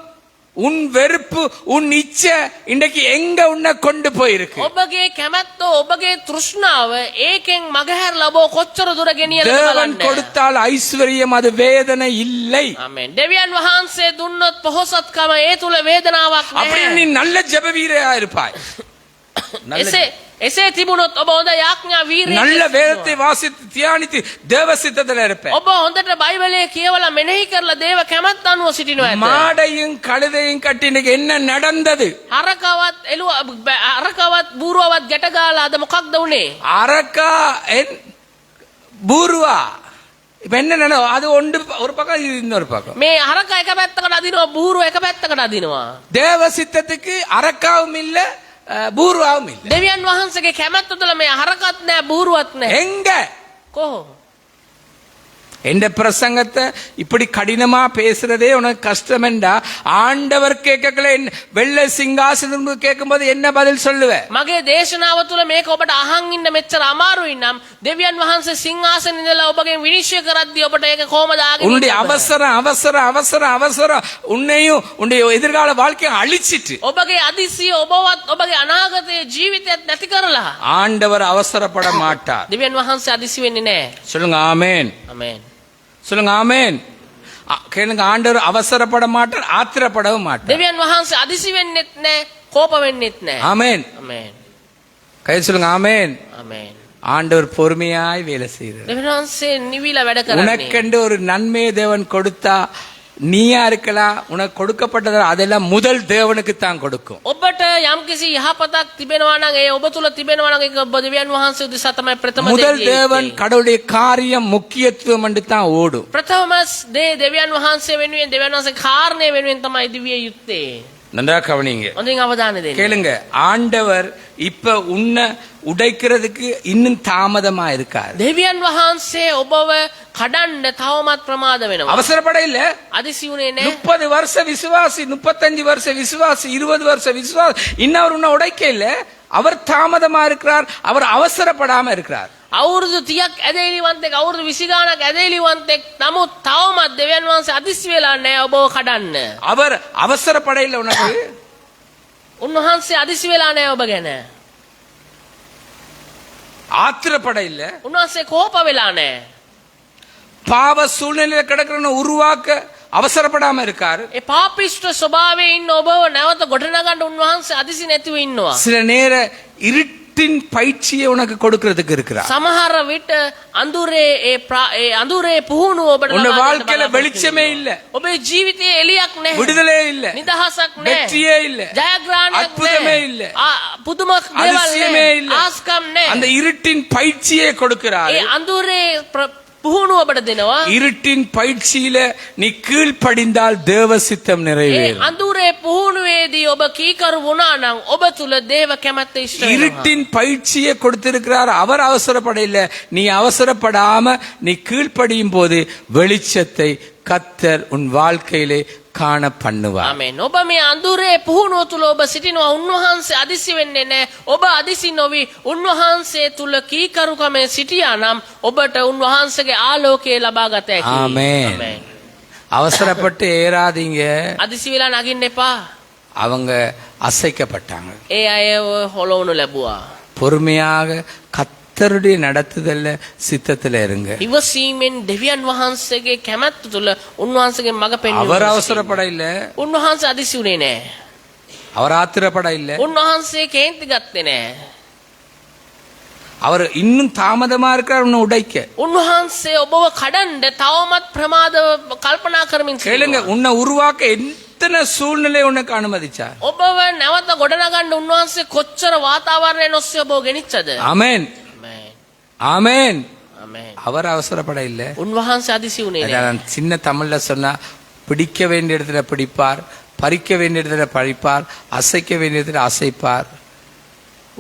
உன் வெறுப்பு, உன் இச்சை இன்றைக்கு எங்க உன்னை கொண்டு போயிருக்கு? ඔබගේ කැමැත්ත ඔබගේ තෘෂ්ණාව ඒකෙන් මගහැරලා ඔබ කොච්චර දුර ගෙනියලාද தேவன் බලන්න. கொடுத்தால் ஐஸ்வர்யம், அது வேதனை இல்லை. ආමෙන්. දෙවියන් වහන්සේ දුන්නොත් පොහොසත්කම ඒ තුල වේදනාවක් அப்படியே නැහැ. நீ நல்ல ஜெப வீரயா இருப்பாய். එසේ තිබුණොත් ඔබ හොඳ යාඥා වීරියක් நல்ல வேதத்தை வாசித்து தியானித்து தேவ சித்தத்துல இருப்ப. ඔබ හොඳට බයිබලයේ කියවලා මෙනෙහි කරලා දේව කැමැත්ත අනුව සිටිනවා ඇත. மாடையும் கழுதையும் கட்டி இன்னைக்கு என்ன நடந்தது? හරකවත් හරකවත් බූරුවවත් ගැට ගාලා අද මොකක්ද උනේ? அரக்கா பூர்வா இப்ப என்ன நட அது ஒன்று ஒரு பக்கம், இது இன்னொரு பக்கம். මේ හරක එක පැත්තකට අදිනවා බූරුව එක පැත්තකට අදිනවා. தேவ சித்தத்துக்கு அரக்காவும் இல்ல பூர்வாவும் இல்ல. දෙවියන් වහන්සේගේ කැමැත්ත තුළ මේ හරකත් නැහැ බූරුවත් නැහැ. எங்க කොහොම? எந்த பிரசங்கத்தை இப்படி கடினமா பேசுறதே உனக்கு கஷ்டமெண்டா ஆண்டவர் கேட்கல வெள்ளை சிங்காசனம் கேட்கும்போது என்ன பதில் சொல்லுவ? මගේ දේශනාව තුළ මේක ඔබට අහන් ඉන්න මෙච්චර අමාරුයි නම් දෙවියන් වහන්සේ සිංහාසනේ ඉඳලා ඔබගෙන් විනිශ්චය කරද්දී ඔබට ඒක කොහොමද ආගෙන உன்னுடைய அவசரம் அவசரம் அவசரம் அவசரம் உன்னையும் உன்னுடைய எதிர்கால வாழ்க்கையை அழிச்சிட்டு ඔබගේ අදිසිය ඔබවත් ඔබගේ අනාගතයේ ජීවිතයත් නැති කරලා ஆண்டவர் அவசரப்பட மாட்டார். දෙවියන් වහන්සේ අදිසි වෙන්නේ නැහැ. சொல்லுங்க ஆமென். ආමෙන්. சொல்லுங்க ஆமென். கேளுங்க, ஆண்டவர் அவசரப்பட மாட்டார், ஆத்திரப்படவும் மாட்டார். දෙවියන් වහන්සේ අදිසි වෙන්නෙත් නැහැ, කෝප වෙන්නෙත් නැහැ. ஆமென். ආමෙන්. கை சொல்லுங்க ஆமென். ආමෙන්. ஆண்டவர் பொறுமையாய் வேலை செய்கிறார். දෙවියන් වහන්සේ නිවිලා වැඩ කරන්නේ. உனக்கென்று ஒரு நன்மையை தேவன் கொடுத்தா நீயா இருக்கலாம், உனக்கு கொடுக்கப்பட்டது அதெல்லாம் முதல் தேவனுக்கு தான் கொடுக்கும். ඔබට යම්කිසි යහපතක් තිබෙනවා නම් ඒ ඔබ තුල තිබෙනවා නම් ඒක ඔබ දෙවියන් වහන්සේ උදෙසා තමයි ප්‍රථම முதல் දෙවියෙක්. தேவன் கடவுளுடைய காரியம் முக்கியத்துவம் என்று தான் ஓடும். ප්‍රථම දේ දෙවියන් වහන්සේ වෙනුවෙන් දෙවියන් වහන්සේ කාරණේ වෙනුවෙන් තමයි දිවිය යුත්තේ. நன்றா கவனிங்க. හොඳින් අවධානය දෙන්න. கேளுங்க, ஆண்டவர் இப்ப உன்னை உடைக்கிறதுக்கு இன்னும் தாமதமா இருக்காரு. දෙවියන් වහන්සේ ඔබව කඩන්න තවමත් ප්‍රමාද වෙනවා. அவசரப்பட இல்ல. අදිසි උනේ නැහැ. 30 வருஷ விசுவாசி, 35 வருஷ விசுவாசி, 20 வருஷ விசுவாசி, இன்னவர் உன்னை உடைக்க இல்ல. அவர் தாமதமா இருக்கிறார், அவர் அவசரப்படாம இருக்கிறார். අවුරුදු 30ක් ඇදහිලිවන්තෙක් අවුරුදු 20 ගානක් ඇදහිලිවන්තෙක් නමුත් තවමත් දෙවියන් වහන්සේ අදිසි වෙලා නැහැ ඔබව කඩන්න. அவர் அவசரப்பட இல்ல உனக்கு. උන්වහන්සේ අදිසි වෙලා නැහැ ඔබ ගැන. ஆத்திரப்பட இல்ல. උන්වහන්සේ කෝප වෙලා නැහැ. பாவ சூழ்நிலையில கிடக்கிறன்னு உருவாக்க அவசரப்படாம இருக்காரு. ඒ පාපිෂ්ඨ ස්වභාවයේ ඉන්න ඔබව නැවත ගොඩනගන්න උන්වහන්සේ අදිසි නැතිව ඉන්නවා. சில நேர இருட்டின் பயிற்சியை உனக்கு கொடுக்கிறதுக்கு இருக்கிறார். සමහර විට අඳුරේ ඒ අඳුරේ පුහුණුව ඔබට உன் ලබා දෙන්න வாழ்க்கையில බලාපොරොත්තු வெளிச்சமே වෙනවා. இல்ல, ඔබේ ජීවිතයේ එළියක් නැහැ. விடுதலே இல்ல, නිදහසක් නැහැ. வெற்றியே இல்ல, ජයග්‍රහණයක් අත්පුතமே නැහැ. இல்ல. පුදුම දේවල් அதிசயமே නැහැ. இல்ல. ආස්කම් නැහැ. அந்த இருட்டின் பயிற்சியை கொடுக்கிறார். ඒ අඳුරේ පුහුණුව ඔබට දෙනවා. இருட்டின் பயிற்சியில நீ கீழ்ப்படிந்தால் தேவ சித்தம் ඒ நிறைவேறும். අඳුරේ පුහුණුවේදී ඔබ කීකරු වුණා නම් ඔබ තුල දේව කැමැත්ත ඉෂ්ට වෙනවා. இருட்டின் பயிற்சியை கொடுத்திருக்கிறார். அவர் அவசரப்படல, நீ அவசரப்படாம நீ கீழ்ப்படியும் போது வெளிச்சத்தை கத்தர் உன் வாழ்க்கையிலே කාණ පන්නවා. ආමේන්. ඔබ මේ අඳුරේ පුහුණුව තුල ඔබ සිටිනවා. උන්වහන්සේ අදිසි වෙන්නේ නැහැ. ඔබ අදිසි නොවි උන්වහන්සේ තුල කීකරුකමේ සිටියා නම් ඔබට උන්වහන්සේගේ ආලෝකය ලබා ගත හැකියි. ஆமென். அவசரப்பட்டு ஏறாதீங்க. අදිසි වෙලා නගින්න එපා. அவங்க அசைக்கப்பட்டாங்க. ඒ අයව හොලවනු ලැබුවා. பொறுமையாக கத்தருடைய நடத்துதல்ல சித்தத்துல இருங்க. ඉවසීමෙන් දෙවියන් වහන්සේගේ කැමැත්ත තුල උන්වහන්සේගේ මඟ පෙන්වීම. அவர் அவசரப்பட இல்ல, උන්වහන්සේ අදිසි උනේ නැහැ. அவர் ஆத்திரப்பட இல்ல, උන්වහන්සේ කේන්ති ගත්තේ නැහැ. அவர் இன்னும் தாமதமா இருக்கிறார் உன்னை உடைக்க. උන්වහන්සේ ඔබව කඩන්න තවමත් ප්‍රමාද කල්පනා කරමින් கேளுங்க, සිටිනවා. உன்னை உருவாக்க எத்தனை சூழ்நிலை உனக்கு அனுமதிச்சார். ඔබව නැවත ගොඩනගන්න උන්වහන්සේ කොච්චර වාතාවරණයෙන් ඔස්සේ ඔබව ගෙනිච්චද? ஆமென், ආමේන්. ஆமென். ආමේன். அவர் அவசரப்பட இல்ல. උන්වහන්සේ අදිසි උනේ නැහැ. அதான் சின்ன தமிழ்ல சொன்னா, பிடிக்க வேண்டிய இடத்துல பிடிப்பார், பறிக்க வேண்டிய இடத்துல பறிப்பார், அசைக்க வேண்டிய இடத்துல அசைப்பார்,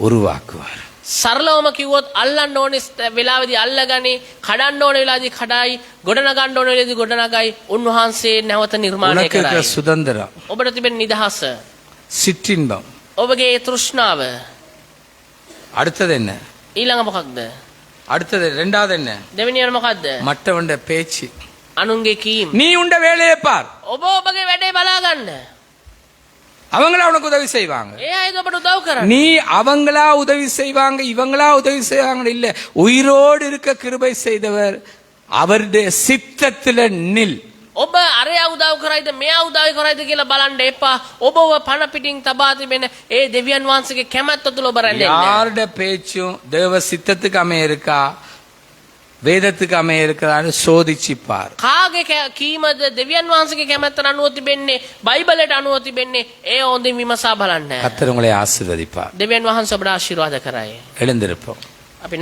உருவாக்குவார். සරලවම කිව්වොත් අල්ලන්න ඕනේ වෙලාවේදී අල්ලගනි, කඩන්න ඕනේ වෙලාවේදී කඩයි, ගොඩනගන්න ඕනේ වෙලාවේදී ගොඩනගයි. උන්වහන්සේ නැවත නිර්මාණය உனக்கு இருக்கிற කරයි. சுதந்திரம், ඔබට තිබෙන නිදහස, சிற்றின்பம். ඔබගේ තෘෂ්ණාව. அடுத்தது என்ன? ඊළඟ මොකක්ද? அடுத்தது ரெண்டாவது என்ன? දෙවෙනියන මොකක්ද? மற்றவண்ட பேச்சு. අනුන්ගේ කීම්. நீ உண்ட வேலையை பார், ඔබ ඔබගේ වැඩේ බලා ගන්න. அவங்களா உனக்கு உதவி செய்வாங்க. ඒ අයද ඔබට උදව් කරන්නේ. நீ அவங்களா உதவி செய்வாங்க இவங்களா உதவி செய்வாங்க இல்ல, உயிரோடு இருக்க கிருபை செய்தவர் அவருடைய சித்தத்துல நில். ඔබ අරයා උදව් කරයිද මෙයා උදව් කරයිද කියලා බලන්න එපා. ඔබව පණ පිටින් තබා තිබෙන ඒ දෙවියන් වහන්සේගේ කැමැත්ත තුල ඔබ රැඳෙන්න. யாருட பேச்சும் தேவ சித்தத்துக்கு அமைய இருக்கா, வேதத்துக்கு அமைய இருக்கிறான்னு சோதிச்சுப்பார். කාගේ කීමද දෙවියන් වහන්සේගේ කැමැත්තට අනුව තිබෙන්නේ, බයිබලයට අනුව තිබෙන්නේ, ඒ හොඳින් විමසා බලන්න. கர்த்தர் உங்களை ஆசீர்வதிப்பார். දෙවියන් වහන්සේ ඔබට ආශිර්වාද කරයි. எழுந்திருப்போம். අපි